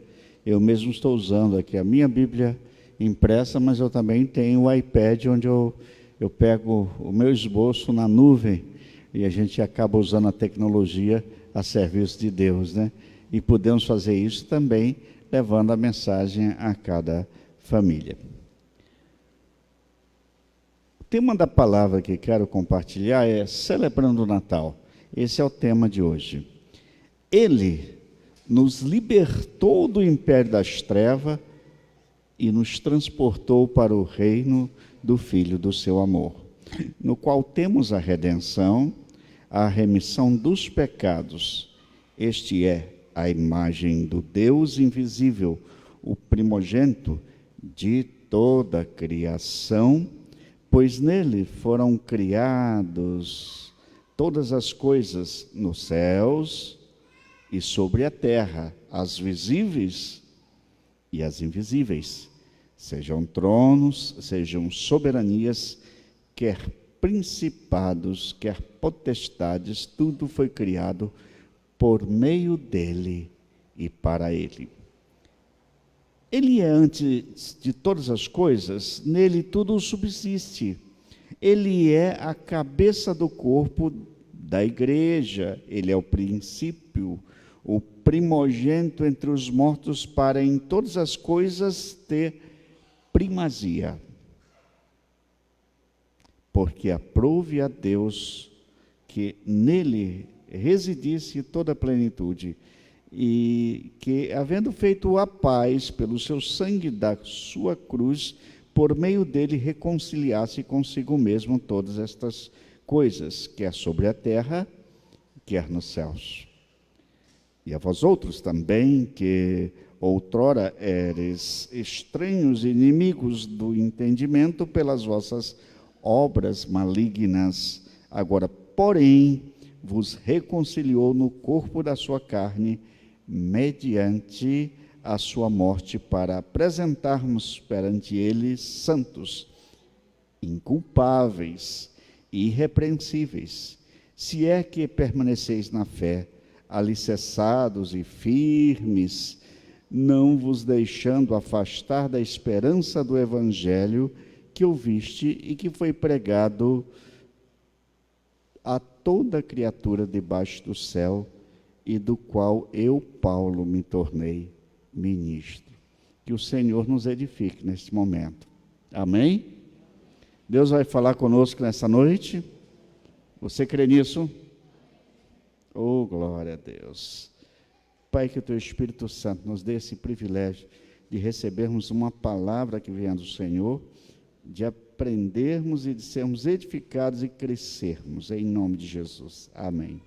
Eu mesmo estou usando aqui a minha Bíblia impressa, mas eu também tenho o iPad, onde eu pego o meu esboço na nuvem, e a gente acaba usando a tecnologia a serviço de Deus, né? E podemos fazer isso também, levando a mensagem a cada família. O tema da palavra que quero compartilhar é celebrando o Natal. Esse é o tema de hoje. Ele nos libertou do império das trevas e nos transportou para o reino do Filho do seu amor, no qual temos a redenção, a remissão dos pecados. Este é a imagem do Deus invisível, o primogênito de toda a criação, pois nele foram criados todas as coisas nos céus e sobre a terra, as visíveis e as invisíveis, sejam tronos, sejam soberanias, quer principados, quer potestades, tudo foi criado por meio dele e para ele. Ele é antes de todas as coisas, nele tudo subsiste. Ele é a cabeça do corpo da igreja, ele é o princípio, o primogênito entre os mortos, para em todas as coisas ter primazia. Porque aprouve a Deus que nele residisse toda a plenitude, e que, havendo feito a paz pelo seu sangue da sua cruz, por meio dele reconciliasse consigo mesmo todas estas coisas, quer sobre a terra, quer nos céus. E a vós outros também, que outrora eres estranhos e inimigos do entendimento pelas vossas obras malignas, agora, porém, vos reconciliou no corpo da sua carne, mediante a sua morte, para apresentarmos perante ele santos, inculpáveis, irrepreensíveis, se é que permaneceis na fé, alicerçados e firmes, não vos deixando afastar da esperança do evangelho que ouviste e que foi pregado a toda criatura debaixo do céu, e do qual eu, Paulo, me tornei ministro. Que o Senhor nos edifique neste momento. Amém? Deus vai falar conosco nessa noite. Você crê nisso? Oh, glória a Deus. Pai, que o Teu Espírito Santo nos dê esse privilégio de recebermos uma palavra que vem do Senhor, de aprendermos e de sermos edificados e crescermos, em nome de Jesus. Amém.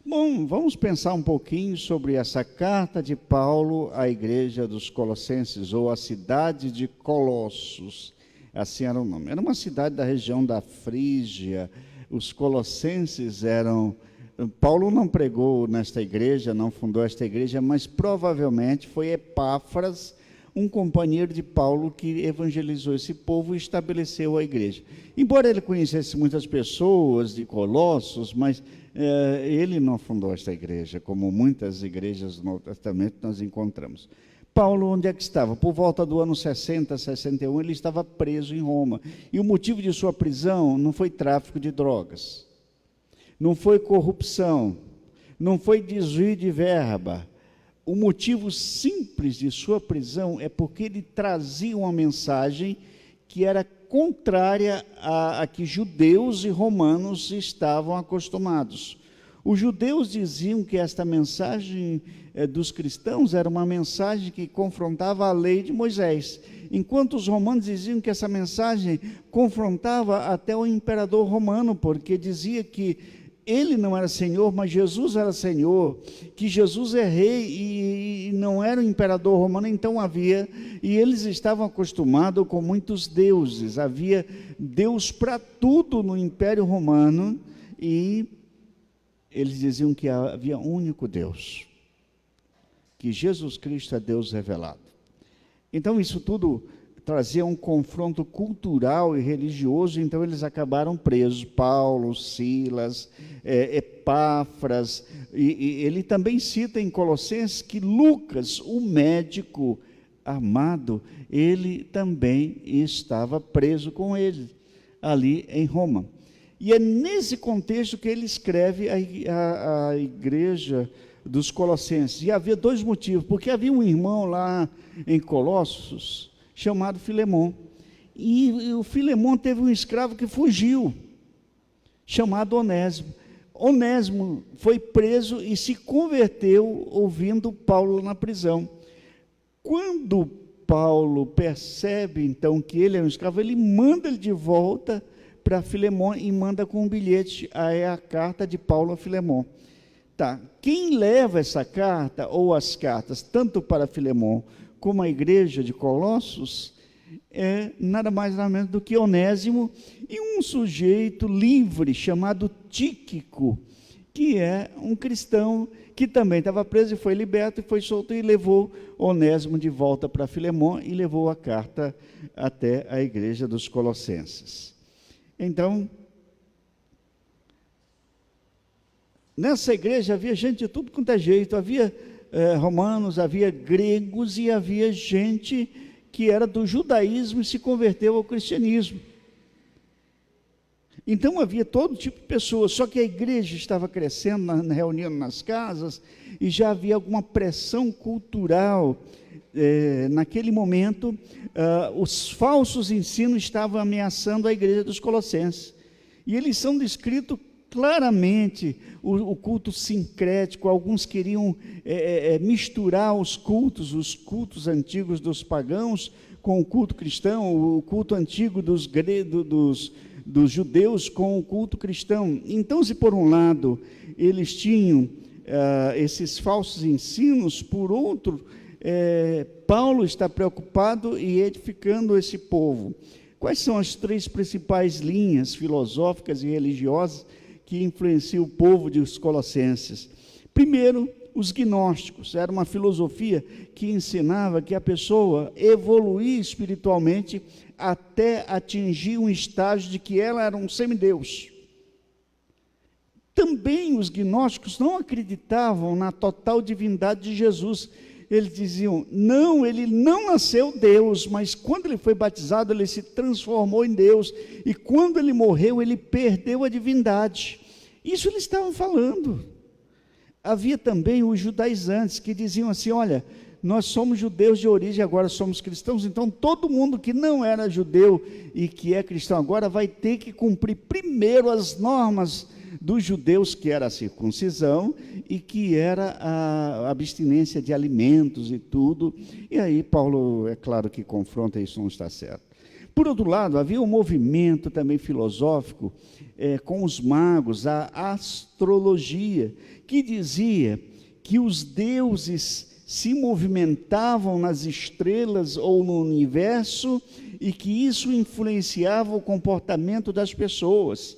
Bom, vamos pensar um pouquinho sobre essa carta de Paulo à igreja dos Colossenses, ou a cidade de Colossos, assim era o nome. Era uma cidade da região da Frígia. Os colossenses eram... Paulo não pregou nesta igreja, não fundou esta igreja, mas provavelmente foi Epáfras, um companheiro de Paulo, que evangelizou esse povo e estabeleceu a igreja. Embora ele conhecesse muitas pessoas de Colossos, mas ele não fundou esta igreja, como muitas igrejas do Novo Testamento nós encontramos. Paulo, onde é que estava? Por volta do ano 60, 61, ele estava preso em Roma. E o motivo de sua prisão não foi tráfico de drogas, não foi corrupção, não foi desvio de verba. O motivo simples de sua prisão é porque ele trazia uma mensagem que era contrária a que judeus e romanos estavam acostumados. Os judeus diziam que esta mensagem dos cristãos era uma mensagem que confrontava a lei de Moisés, enquanto os romanos diziam que essa mensagem confrontava até o imperador romano, porque dizia que ele não era Senhor, mas Jesus era Senhor, que Jesus é rei e não era o imperador romano, então e eles estavam acostumados com muitos deuses, havia Deus para tudo no Império Romano, e eles diziam que havia um único Deus, que Jesus Cristo é Deus revelado. Então isso tudo trazia um confronto cultural e religioso, então eles acabaram presos, Paulo, Silas, Epáfras, e ele também cita em Colossenses que Lucas, o médico amado, ele também estava preso com ele, ali em Roma. E é nesse contexto que ele escreve a igreja dos Colossenses, e havia dois motivos, porque havia um irmão lá em Colossos, chamado Filemon, e o Filemon teve um escravo que fugiu, chamado Onésimo. Onésimo foi preso e se converteu ouvindo Paulo na prisão. Quando Paulo percebe então que ele é um escravo, ele manda ele de volta para Filemon e manda com um bilhete, é a carta de Paulo a Filemon. Tá, quem leva essa carta, ou as cartas, tanto para Filemon como a igreja de Colossos, é nada mais nada menos do que Onésimo e um sujeito livre chamado Tíquico, que é um cristão que também estava preso e foi liberto e foi solto, e levou Onésimo de volta para Filemon e levou a carta até a igreja dos Colossenses. Então, nessa igreja havia gente de tudo quanto é jeito, havia romanos, havia gregos e havia gente que era do judaísmo e se converteu ao cristianismo. Então havia todo tipo de pessoas, só que a igreja estava crescendo, reunindo nas casas, e já havia alguma pressão cultural. Naquele momento, os falsos ensinos estavam ameaçando a igreja dos Colossenses, e eles são descritos claramente, o culto sincrético. Alguns queriam misturar os cultos antigos dos pagãos com o culto cristão, o culto antigo dos judeus com o culto cristão. Então, se por um lado eles tinham esses falsos ensinos, por outro, Paulo está preocupado e edificando esse povo. Quais são as três principais linhas filosóficas e religiosas que influencia o povo dos Colossenses? Primeiro, os gnósticos. Era uma filosofia que ensinava que a pessoa evoluía espiritualmente até atingir um estágio de que ela era um semideus. Também os gnósticos não acreditavam na total divindade de Jesus. Eles diziam, não, ele não nasceu Deus, mas quando ele foi batizado, ele se transformou em Deus, e quando ele morreu, ele perdeu a divindade. Isso eles estavam falando. Havia também os judaizantes, que diziam assim, olha, nós somos judeus de origem, agora somos cristãos, então todo mundo que não era judeu e que é cristão agora vai ter que cumprir primeiro as normas dos judeus, que era a circuncisão e que era a abstinência de alimentos e tudo. E aí Paulo, é claro que confronta, isso não está certo. Por outro lado, havia um movimento também filosófico com os magos, a astrologia, que dizia que os deuses se movimentavam nas estrelas ou no universo e que isso influenciava o comportamento das pessoas.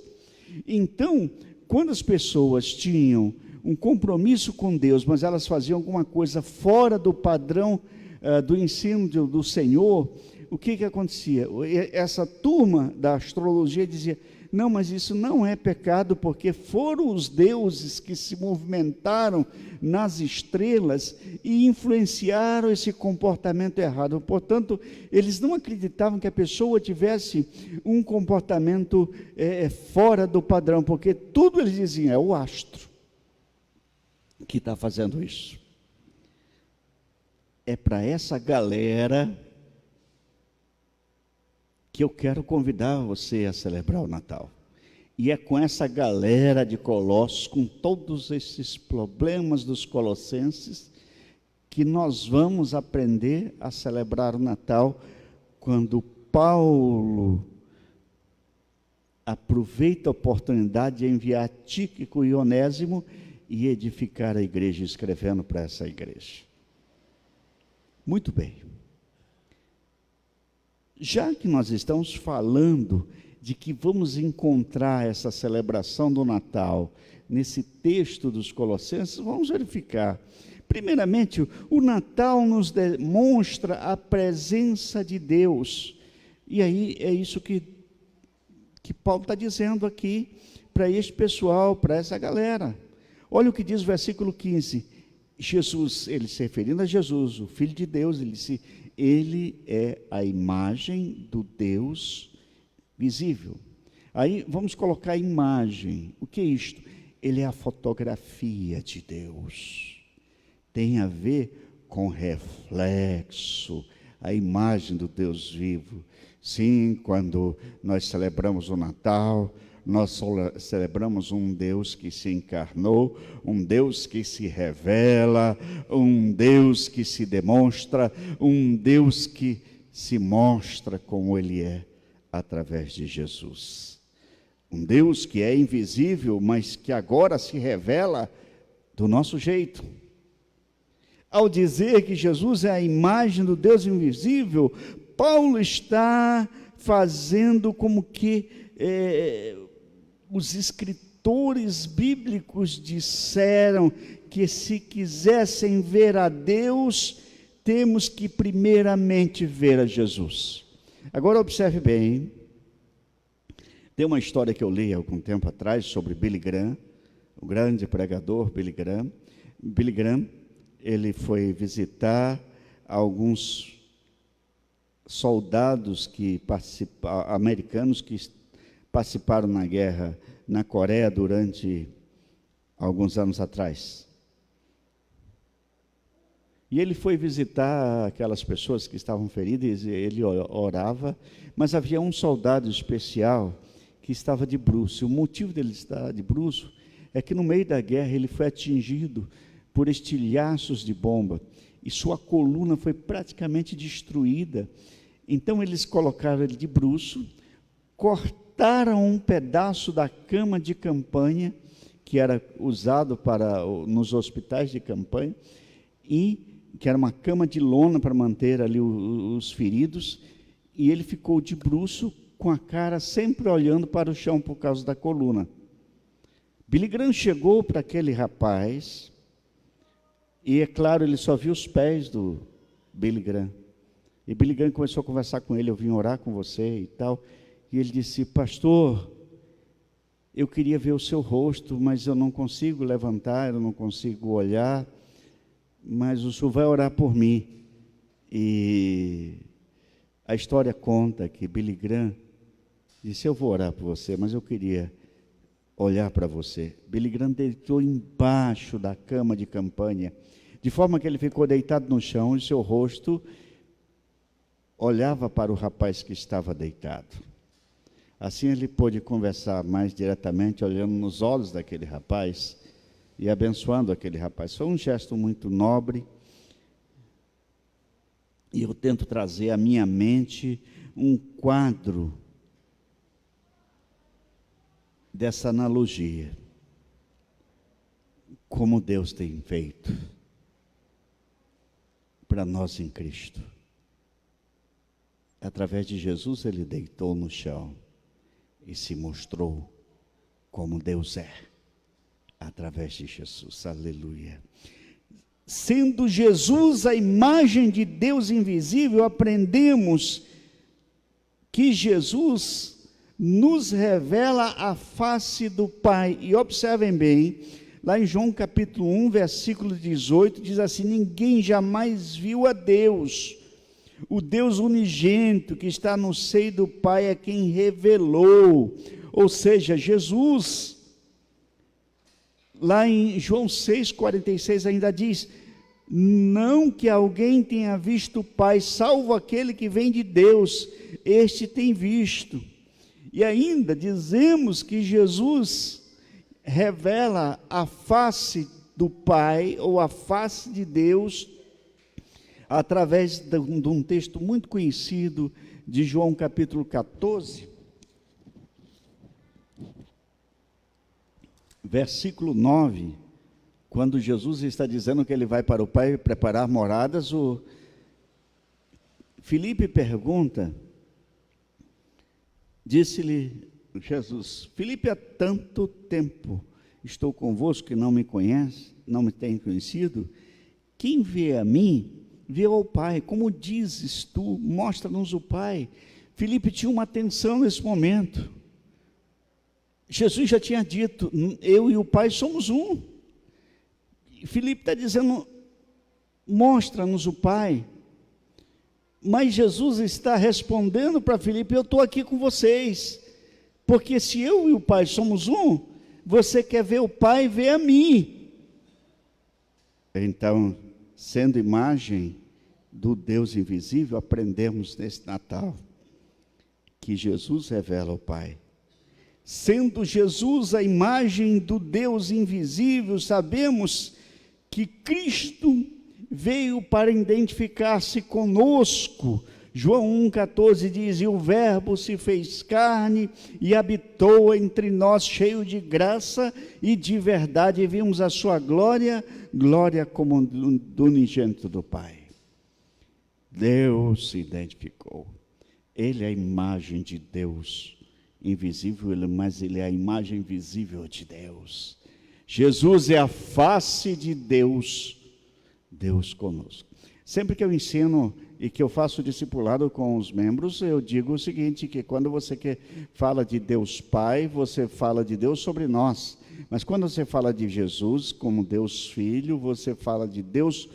Então, quando as pessoas tinham um compromisso com Deus, mas elas faziam alguma coisa fora do padrão do ensino do Senhor, o que acontecia? Essa turma da astrologia dizia, não, mas isso não é pecado, porque foram os deuses que se movimentaram nas estrelas e influenciaram esse comportamento errado. Portanto, eles não acreditavam que a pessoa tivesse um comportamento fora do padrão, porque tudo eles diziam, é o astro que está fazendo isso. É para essa galera que eu quero convidar você a celebrar o Natal. E é com essa galera de Colossos, com todos esses problemas dos colossenses, que nós vamos aprender a celebrar o Natal, quando Paulo aproveita a oportunidade de enviar Tíquico e Onésimo e edificar a igreja, escrevendo para essa igreja. Muito bem. Já que nós estamos falando de que vamos encontrar essa celebração do Natal nesse texto dos Colossenses, vamos verificar. Primeiramente, o Natal nos demonstra a presença de Deus. E aí é isso que Paulo está dizendo aqui para este pessoal, para essa galera. Olha o que diz o versículo 15. Jesus, ele se referindo a Jesus, o Filho de Deus, ele disse, ele é a imagem do Deus visível. Aí vamos colocar a imagem. O que é isto? Ele é a fotografia de Deus. Tem a ver com reflexo, a imagem do Deus vivo. Sim, quando nós celebramos o Natal, nós celebramos um Deus que se encarnou, um Deus que se revela, um Deus que se demonstra, um Deus que se mostra como Ele é através de Jesus. Um Deus que é invisível, mas que agora se revela do nosso jeito. Ao dizer que Jesus é a imagem do Deus invisível, Paulo está fazendo como que os escritores bíblicos disseram que se quisessem ver a Deus, temos que primeiramente ver a Jesus. Agora observe bem, tem uma história que eu li há algum tempo atrás sobre Billy Graham, o grande pregador Billy Graham. Billy Graham, ele foi visitar alguns soldados americanos que participaram na guerra na Coreia durante alguns anos atrás. E ele foi visitar aquelas pessoas que estavam feridas, e ele orava, mas havia um soldado especial que estava de bruço. O motivo dele estar de bruço é que no meio da guerra ele foi atingido por estilhaços de bomba, e sua coluna foi praticamente destruída. Então eles colocaram ele de bruço, cortaram um pedaço da cama de campanha, que era usado nos hospitais de campanha, e que era uma cama de lona para manter ali os feridos, e ele ficou de bruço, com a cara sempre olhando para o chão por causa da coluna. Billy Graham chegou para aquele rapaz, e é claro, ele só viu os pés do Billy Graham. E Billy Graham começou a conversar com ele, eu vim orar com você e tal. E ele disse, pastor, eu queria ver o seu rosto, mas eu não consigo levantar, eu não consigo olhar, mas o senhor vai orar por mim. E a história conta que Billy Graham disse, eu vou orar por você, mas eu queria olhar para você. Billy Graham deitou embaixo da cama de campanha, de forma que ele ficou deitado no chão e seu rosto olhava para o rapaz que estava deitado. Assim ele pôde conversar mais diretamente, olhando nos olhos daquele rapaz e abençoando aquele rapaz. Foi um gesto muito nobre, e eu tento trazer à minha mente um quadro dessa analogia, como Deus tem feito para nós em Cristo. Através de Jesus, ele deitou no chão e se mostrou como Deus é, através de Jesus, aleluia. Sendo Jesus a imagem de Deus invisível, aprendemos que Jesus nos revela a face do Pai. E observem bem, lá em João capítulo 1, versículo 18, diz assim, ninguém jamais viu a Deus. O Deus unigênito que está no seio do Pai é quem revelou, ou seja, Jesus. Lá em João 6,46 ainda diz, não que alguém tenha visto o Pai, salvo aquele que vem de Deus, este tem visto. E ainda dizemos que Jesus revela a face do Pai, ou a face de Deus, através de um texto muito conhecido de João capítulo 14, versículo 9, quando Jesus está dizendo que ele vai para o Pai preparar moradas, o Filipe pergunta, disse-lhe Jesus: Filipe, há tanto tempo estou convosco que não me conhece, não me tem conhecido? Quem vê a mim, vê ao Pai. Como dizes tu, mostra-nos o Pai. Filipe tinha uma atenção nesse momento. Jesus já tinha dito, eu e o Pai somos um. Filipe está dizendo, mostra-nos o Pai. Mas Jesus está respondendo para Filipe, eu estou aqui com vocês, porque se eu e o Pai somos um, você quer ver o Pai, vê a mim. Então, sendo imagem do Deus invisível, aprendemos nesse Natal que Jesus revela o Pai. Sendo Jesus a imagem do Deus invisível, sabemos que Cristo veio para identificar-se conosco. João 1,14 diz, e o Verbo se fez carne e habitou entre nós, cheio de graça e de verdade, e vimos a sua glória, glória como do unigênito do Pai. Deus se identificou. Ele é a imagem de Deus invisível, mas ele é a imagem visível de Deus. Jesus é a face de Deus, Deus conosco. Sempre que eu ensino e que eu faço discipulado com os membros, eu digo o seguinte, que quando você fala de Deus Pai, você fala de Deus sobre nós. Mas quando você fala de Jesus como Deus Filho, você fala de Deus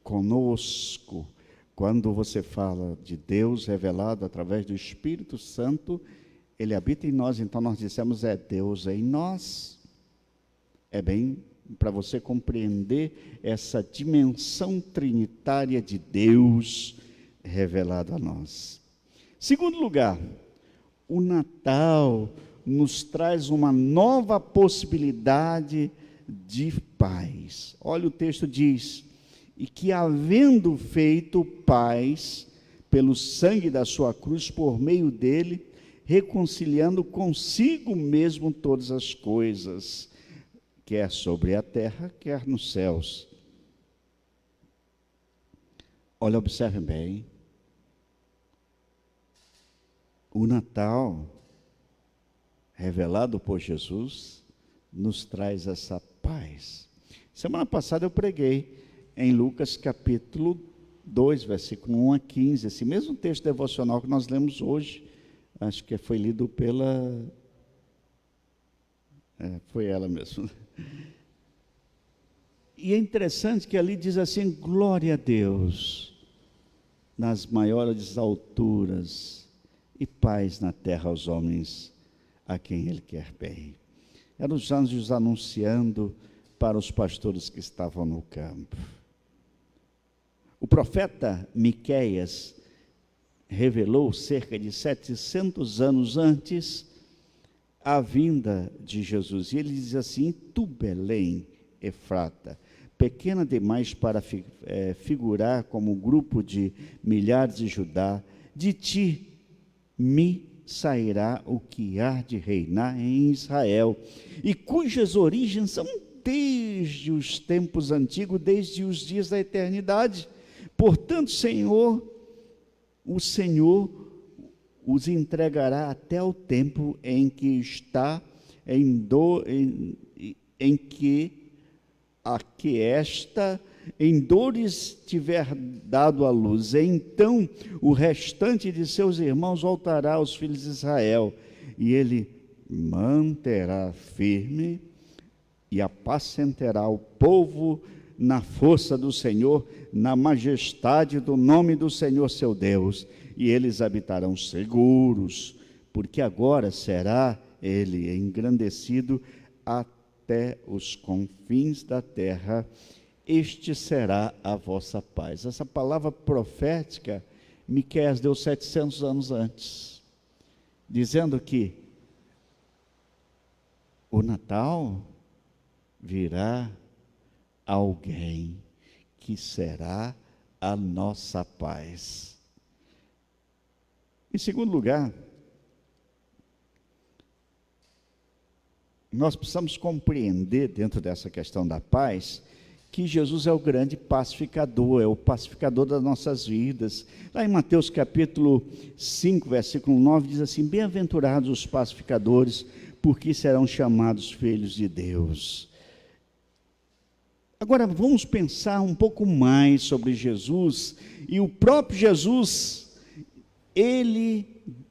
conosco. Quando você fala de Deus revelado através do Espírito Santo, ele habita em nós, então nós dissemos, é Deus em nós. É bem para você compreender essa dimensão trinitária de Deus revelado a nós. Segundo lugar, o Natal nos traz uma nova possibilidade de paz. Olha, o texto diz, e que havendo feito paz pelo sangue da sua cruz, por meio dele, reconciliando consigo mesmo todas as coisas, quer sobre a terra, quer nos céus. Olha, observe bem, o Natal, revelado por Jesus, nos traz essa paz. Semana passada eu preguei em Lucas capítulo 2, versículo 1 a 15, esse mesmo texto devocional que nós lemos hoje, acho que foi lido pela... foi ela mesmo. E é interessante que ali diz assim, glória a Deus, nas maiores alturas, e paz na terra aos homens, a quem Ele quer bem. Era os anjos anunciando para os pastores que estavam no campo. O profeta Miqueias revelou cerca de 700 anos antes a vinda de Jesus. E ele diz assim, tu Belém, Efrata, pequena demais para figurar como um grupo de milhares de Judá, de ti me sairá o que há de reinar em Israel, e cujas origens são desde os tempos antigos, desde os dias da eternidade. Portanto, o Senhor os entregará até o tempo em que está em dores tiver dado à luz. Então o restante de seus irmãos voltará aos filhos de Israel, e ele manterá firme e apacentará o povo na força do Senhor, na majestade do nome do Senhor seu Deus, e eles habitarão seguros, porque agora será ele engrandecido até os confins da terra. Este será a vossa paz. Essa palavra profética, Miqueias deu 700 anos antes, dizendo que o Natal virá alguém que será a nossa paz. Em segundo lugar, nós precisamos compreender, dentro dessa questão da paz, que Jesus é o grande pacificador, é o pacificador das nossas vidas. Lá em Mateus capítulo 5, versículo 9, diz assim: bem-aventurados os pacificadores, porque serão chamados filhos de Deus. Agora vamos pensar um pouco mais sobre Jesus, e o próprio Jesus, ele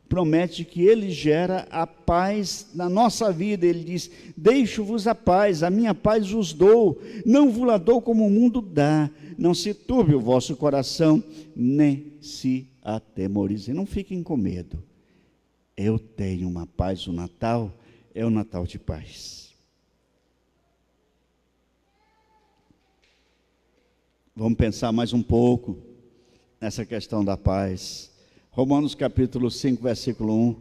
promete que ele gera a paz na nossa vida. Ele diz: deixo-vos a paz, a minha paz vos dou, não vos la dou como o mundo dá, não se turbe o vosso coração, nem se atemorize, não fiquem com medo, eu tenho uma paz. O Natal é o Natal de paz. Vamos pensar mais um pouco nessa questão da paz. Romanos capítulo 5, versículo 1,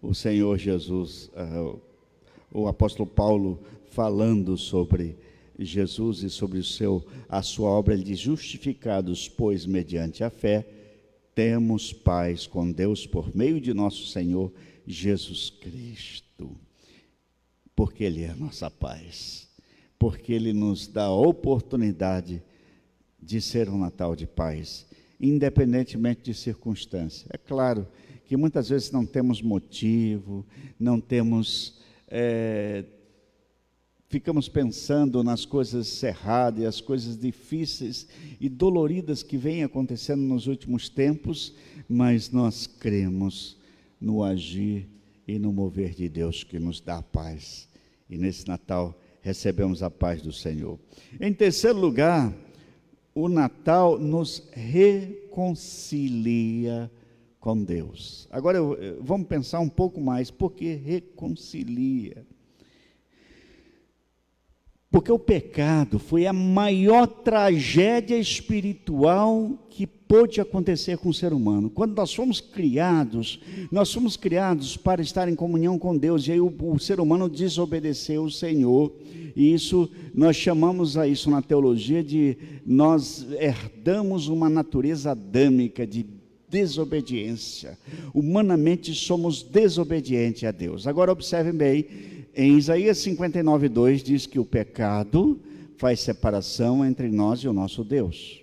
o Senhor Jesus, o apóstolo Paulo, falando sobre Jesus e sobre a sua obra, ele diz: justificados, pois, mediante a fé, temos paz com Deus por meio de nosso Senhor Jesus Cristo. Porque Ele é a nossa paz, porque Ele nos dá a oportunidade de ser um Natal de paz, independentemente de circunstância. É claro que muitas vezes não temos motivo, não temos, ficamos pensando nas coisas erradas e as coisas difíceis e doloridas que vêm acontecendo nos últimos tempos, mas nós cremos no agir e no mover de Deus, que nos dá a paz. E nesse Natal recebemos a paz do Senhor. Em terceiro lugar, o Natal nos reconcilia com Deus. Agora vamos pensar um pouco mais. Por que reconcilia? Porque o pecado foi a maior tragédia espiritual que pôde acontecer com o ser humano. Quando nós fomos criados para estar em comunhão com Deus, e aí o ser humano desobedeceu o Senhor, e isso, nós chamamos a isso na teologia de, nós herdamos uma natureza adâmica de desobediência. Humanamente somos desobedientes a Deus. Agora observem bem, em Isaías 59, 2 diz que o pecado faz separação entre nós e o nosso Deus.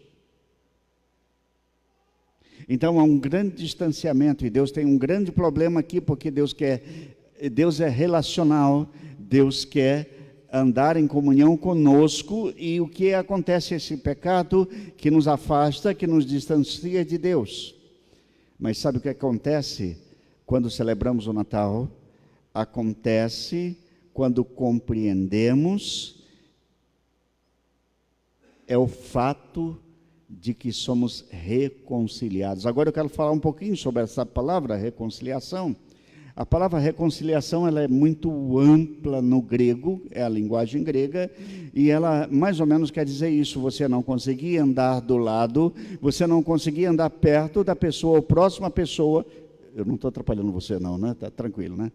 Então há um grande distanciamento, e Deus tem um grande problema aqui, porque Deus é relacional, Deus quer andar em comunhão conosco, e o que acontece? Esse pecado que nos afasta, que nos distancia de Deus. Mas sabe o que acontece quando celebramos o Natal? Acontece quando compreendemos o fato de que somos reconciliados. Agora eu quero falar um pouquinho sobre essa palavra reconciliação. A palavra reconciliação, ela é muito ampla no grego, é a linguagem grega, e ela mais ou menos quer dizer isso: você não conseguia andar do lado, você não conseguia andar perto da pessoa ou próxima pessoa. Eu não estou atrapalhando você não, né? Está tranquilo, né?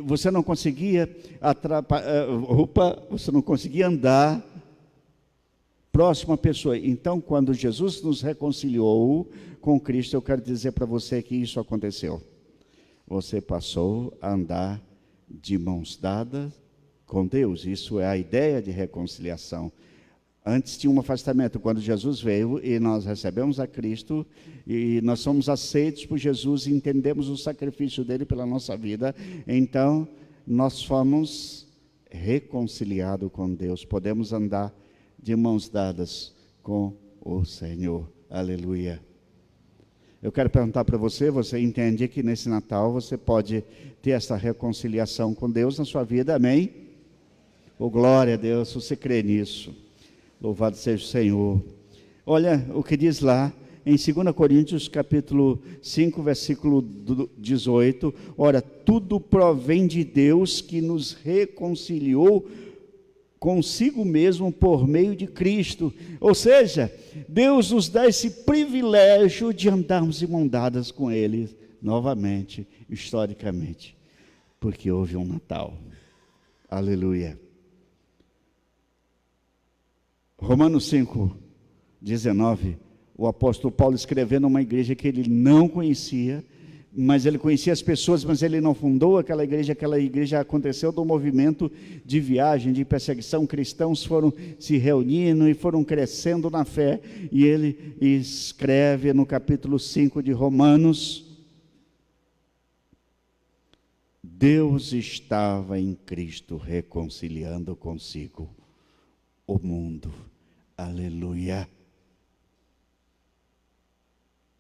Você não conseguia você não conseguia andar próximo à pessoa. Então, quando Jesus nos reconciliou com Cristo, eu quero dizer para você que isso aconteceu. Você passou a andar de mãos dadas com Deus. Isso é a ideia de reconciliação. Antes tinha um afastamento. Quando Jesus veio e nós recebemos a Cristo, e nós somos aceitos por Jesus, e entendemos o sacrifício dele pela nossa vida, então nós fomos reconciliados com Deus. Podemos andar de mãos dadas com o Senhor. Aleluia. Eu quero perguntar para você, você entende que nesse Natal você pode ter essa reconciliação com Deus na sua vida, amém? Oh, glória a Deus, você crê nisso. Louvado seja o Senhor. Olha o que diz lá em 2 Coríntios capítulo 5, versículo 18. Ora, tudo provém de Deus, que nos reconciliou consigo mesmo por meio de Cristo. Ou seja, Deus nos dá esse privilégio de andarmos de mãos dadas com Ele novamente, historicamente, porque houve um Natal. Aleluia. Romanos 5, 19, o apóstolo Paulo, escrevendo a uma igreja que ele não conhecia, mas ele conhecia as pessoas, mas ele não fundou aquela igreja aconteceu do movimento de viagem, de perseguição. Cristãos foram se reunindo e foram crescendo na fé, e ele escreve no capítulo 5 de Romanos: Deus estava em Cristo reconciliando consigo o mundo. Aleluia.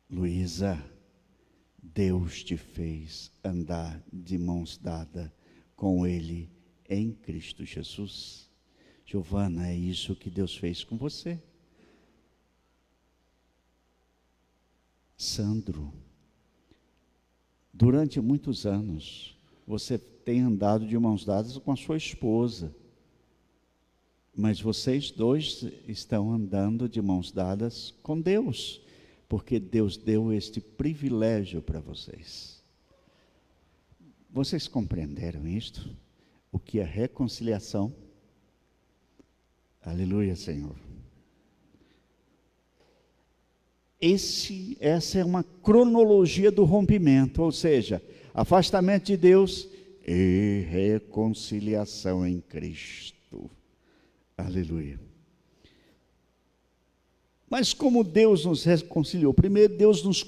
Luísa, Deus te fez andar de mãos dadas com Ele em Cristo Jesus. Giovana, é isso que Deus fez com você. Sandro, durante muitos anos, você tem andado de mãos dadas com a sua esposa, mas vocês dois estão andando de mãos dadas com Deus, porque Deus deu este privilégio para vocês. Vocês compreenderam isto? O que é reconciliação? Aleluia, Senhor. Essa é uma cronologia do rompimento, ou seja, afastamento de Deus e reconciliação em Cristo. Aleluia. Mas como Deus nos reconciliou? Primeiro, Deus nos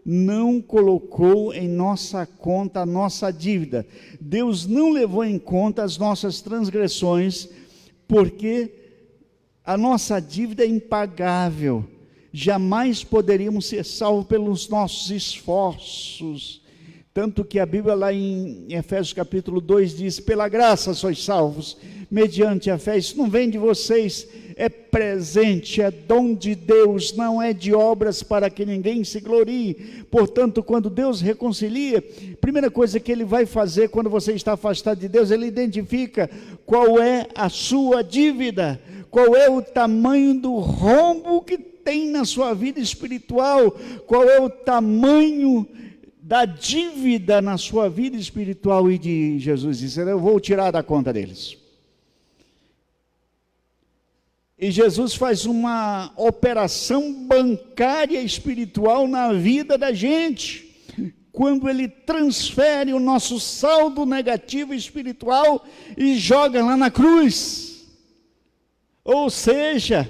não colocou em nossa conta a nossa dívida. Deus não levou em conta as nossas transgressões, porque a nossa dívida é impagável. Jamais poderíamos ser salvos pelos nossos esforços. Tanto que a Bíblia lá em Efésios capítulo 2 diz: pela graça sois salvos, mediante a fé. Isso não vem de vocês, é presente, é dom de Deus, não é de obras para que ninguém se glorie. Portanto, quando Deus reconcilia, a primeira coisa que Ele vai fazer quando você está afastado de Deus, Ele identifica qual é a sua dívida, qual é o tamanho do rombo que tem na sua vida espiritual, qual é o tamanho da dívida na sua vida espiritual. E de Jesus disse: eu vou tirar da conta deles. E Jesus faz uma operação bancária espiritual na vida da gente, quando Ele transfere o nosso saldo negativo espiritual e joga lá na cruz. Ou seja,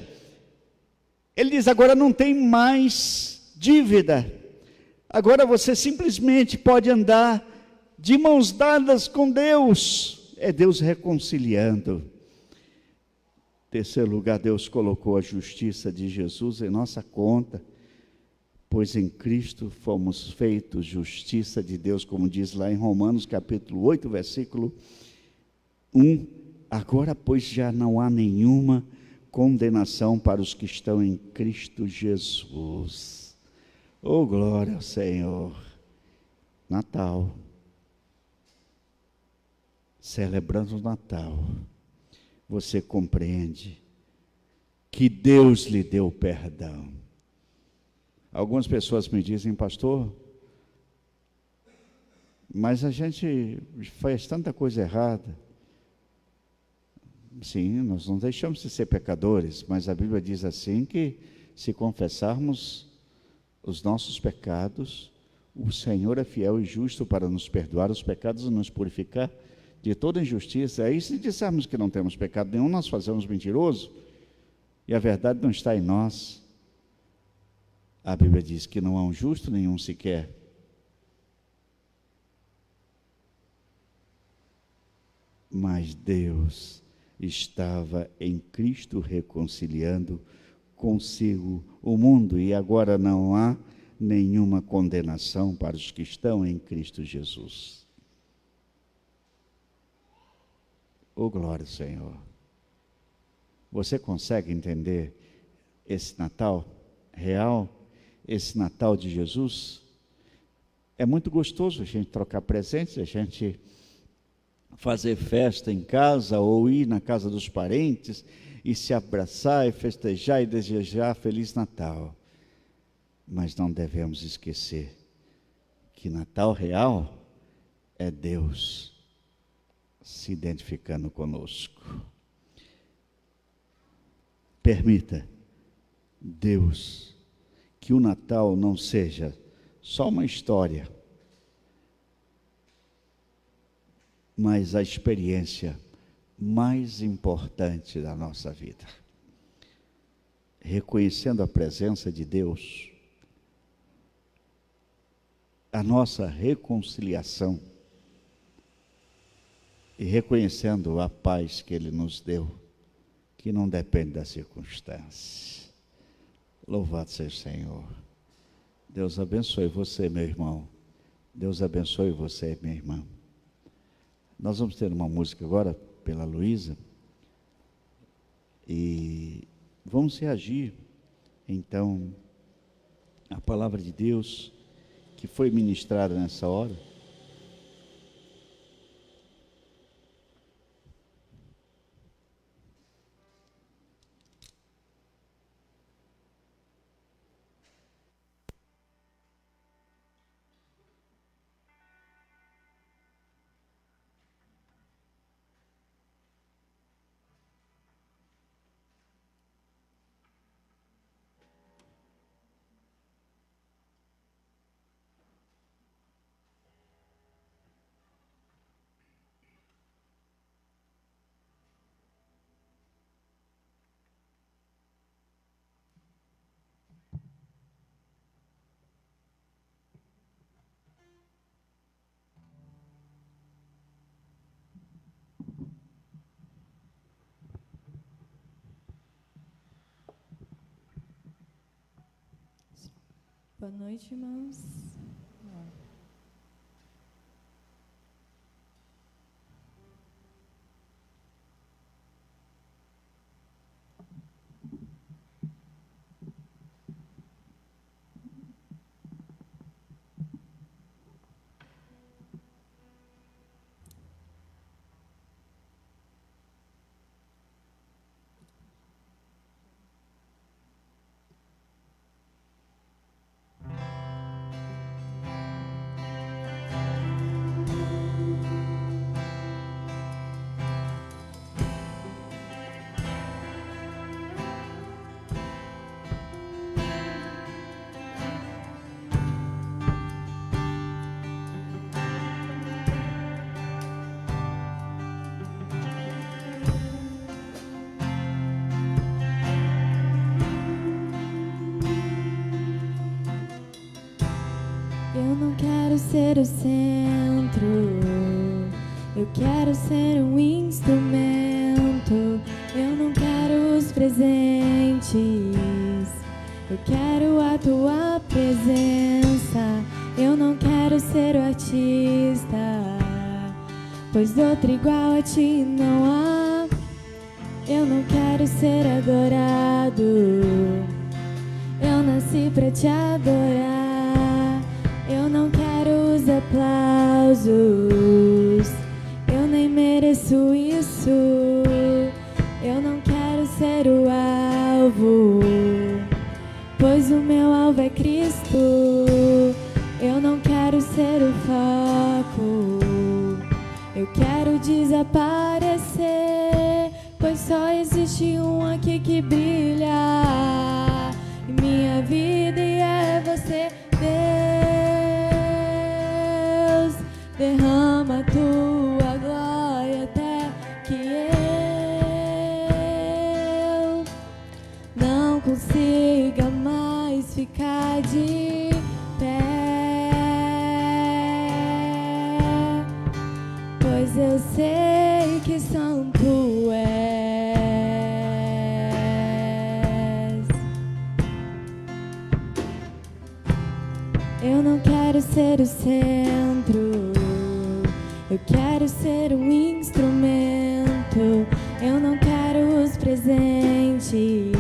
Ele diz: agora não tem mais dívida, agora você simplesmente pode andar de mãos dadas com Deus. É Deus reconciliando. Terceiro lugar, Deus colocou a justiça de Jesus em nossa conta, pois em Cristo fomos feitos justiça de Deus, como diz lá em Romanos capítulo 8, versículo 1. Agora, pois, já não há nenhuma condenação para os que estão em Cristo Jesus. Oh, glória ao Senhor. Natal. Celebrando o Natal, você compreende que Deus lhe deu perdão. Algumas pessoas me dizem: pastor, mas a gente faz tanta coisa errada. Sim, nós não deixamos de ser pecadores, mas a Bíblia diz assim que se confessarmos os nossos pecados, o Senhor é fiel e justo para nos perdoar os pecados e nos purificar de toda injustiça. Aí, se dissermos que não temos pecado nenhum, nós fazemos mentiroso, e a verdade não está em nós. A Bíblia diz que não há um justo nenhum sequer. Mas Deus estava em Cristo reconciliando consigo o mundo, e agora não há nenhuma condenação para os que estão em Cristo Jesus. Oh, glória ao Senhor. Você consegue entender esse Natal real, esse Natal de Jesus? É muito gostoso a gente trocar presentes, a gente fazer festa em casa ou ir na casa dos parentes e se abraçar e festejar e desejar Feliz Natal. Mas não devemos esquecer que Natal real é Deus se identificando conosco. Permita, Deus, que o Natal não seja só uma história, mas a experiência mais importante da nossa vida. Reconhecendo a presença de Deus, a nossa reconciliação e reconhecendo a paz que Ele nos deu, que não depende das circunstâncias. Louvado seja o Senhor. Deus abençoe você, meu irmão. Deus abençoe você, minha irmã. Nós vamos ter uma música agora pela Luísa e vamos reagir, então, à palavra de Deus que foi ministrada nessa hora. Boa noite, irmãos. Eu não quero ser o centro, eu quero ser um instrumento. Eu não quero os presentes, eu quero a tua presença. Eu não quero ser o artista, pois outro igual a ti não há. Eu não quero ser adorado, eu nasci pra te adorar. Eu não quero os aplausos, eu nem mereço isso. Eu não quero ser o alvo, pois o meu alvo é Cristo. Eu não quero ser o foco, eu quero desaparecer, pois só existe um aqui que brilha em minha vida e é você, Deus. Derrama a tua glória até que eu não consiga mais ficar de pé, pois eu sei que santo és. Eu não quero ser o centro, eu quero ser um instrumento. Eu não quero os presentes,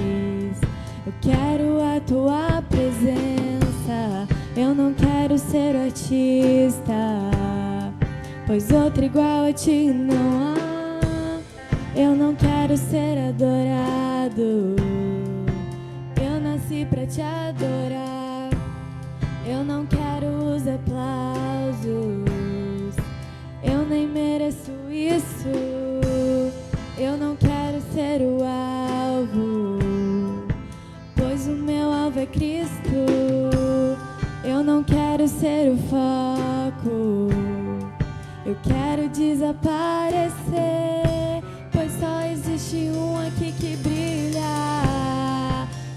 eu quero a tua presença. Eu não quero ser o artista, pois outro igual a ti não há. Eu não quero ser adorado, eu nasci pra te adorar. Eu não quero os aplausos, eu nem mereço isso. Eu não quero ser o alvo, pois o meu alvo é Cristo. Eu não quero ser o foco, eu quero desaparecer, pois só existe um aqui que brilha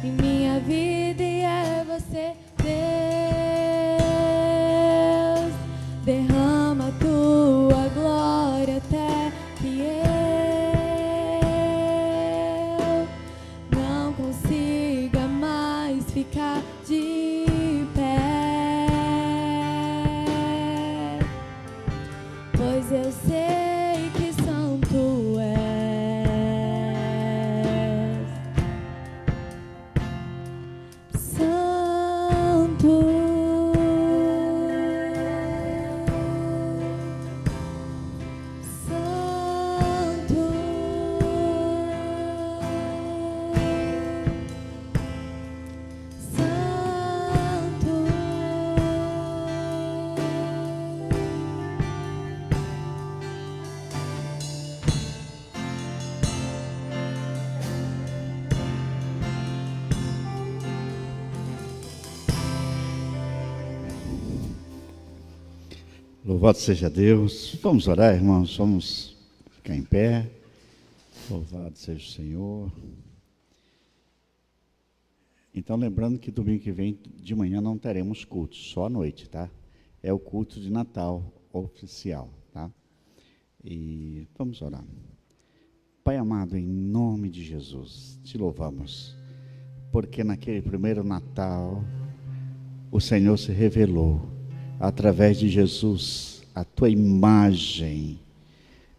em minha vida e é você, Deus. Derrama a tua glória até que eu não consiga mais ficar de pé, pois eu sei que santo és, santo. Louvado seja Deus. Vamos orar, irmãos. Vamos ficar em pé. Louvado seja o Senhor. Então, lembrando que domingo que vem, de manhã, não teremos culto, só à noite, tá? É o culto de Natal oficial, tá? E vamos orar. Pai amado, em nome de Jesus, te louvamos, porque naquele primeiro Natal, o Senhor se revelou através de Jesus, a tua imagem.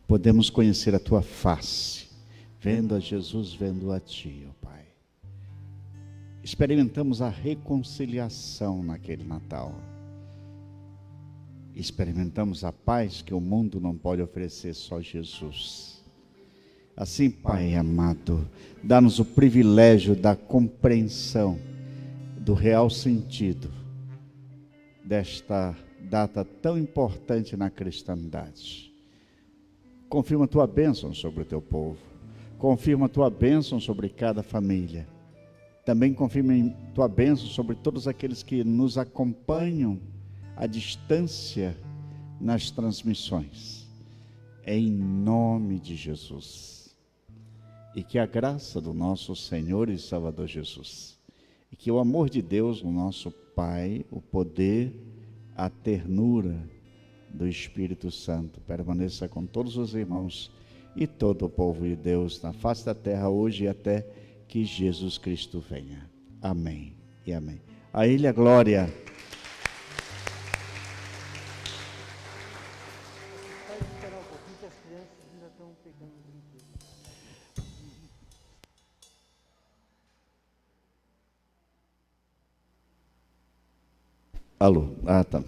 Podemos conhecer a tua face, vendo a Jesus, vendo a ti, ó Pai. Experimentamos a reconciliação naquele Natal. Experimentamos a paz que o mundo não pode oferecer, só Jesus. Assim, Pai amado, dá-nos o privilégio da compreensão do real sentido desta data tão importante na cristandade. Confirma a tua bênção sobre o teu povo. Confirma a tua bênção sobre cada família. Também confirma a tua bênção sobre todos aqueles que nos acompanham à distância nas transmissões. Em nome de Jesus. E que a graça do nosso Senhor e Salvador Jesus, e que o amor de Deus, o nosso Pai, o poder, a ternura do Espírito Santo permaneça com todos os irmãos e todo o povo de Deus na face da terra hoje e até que Jesus Cristo venha. Amém e amém. A Ele a glória. Alô, tá.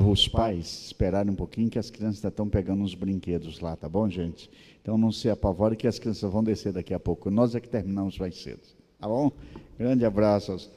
Os pais esperarem um pouquinho que as crianças estão pegando uns brinquedos lá, tá bom, gente? Então não se apavore que as crianças vão descer daqui a pouco. Nós é que terminamos mais cedo, tá bom? Grande abraço aos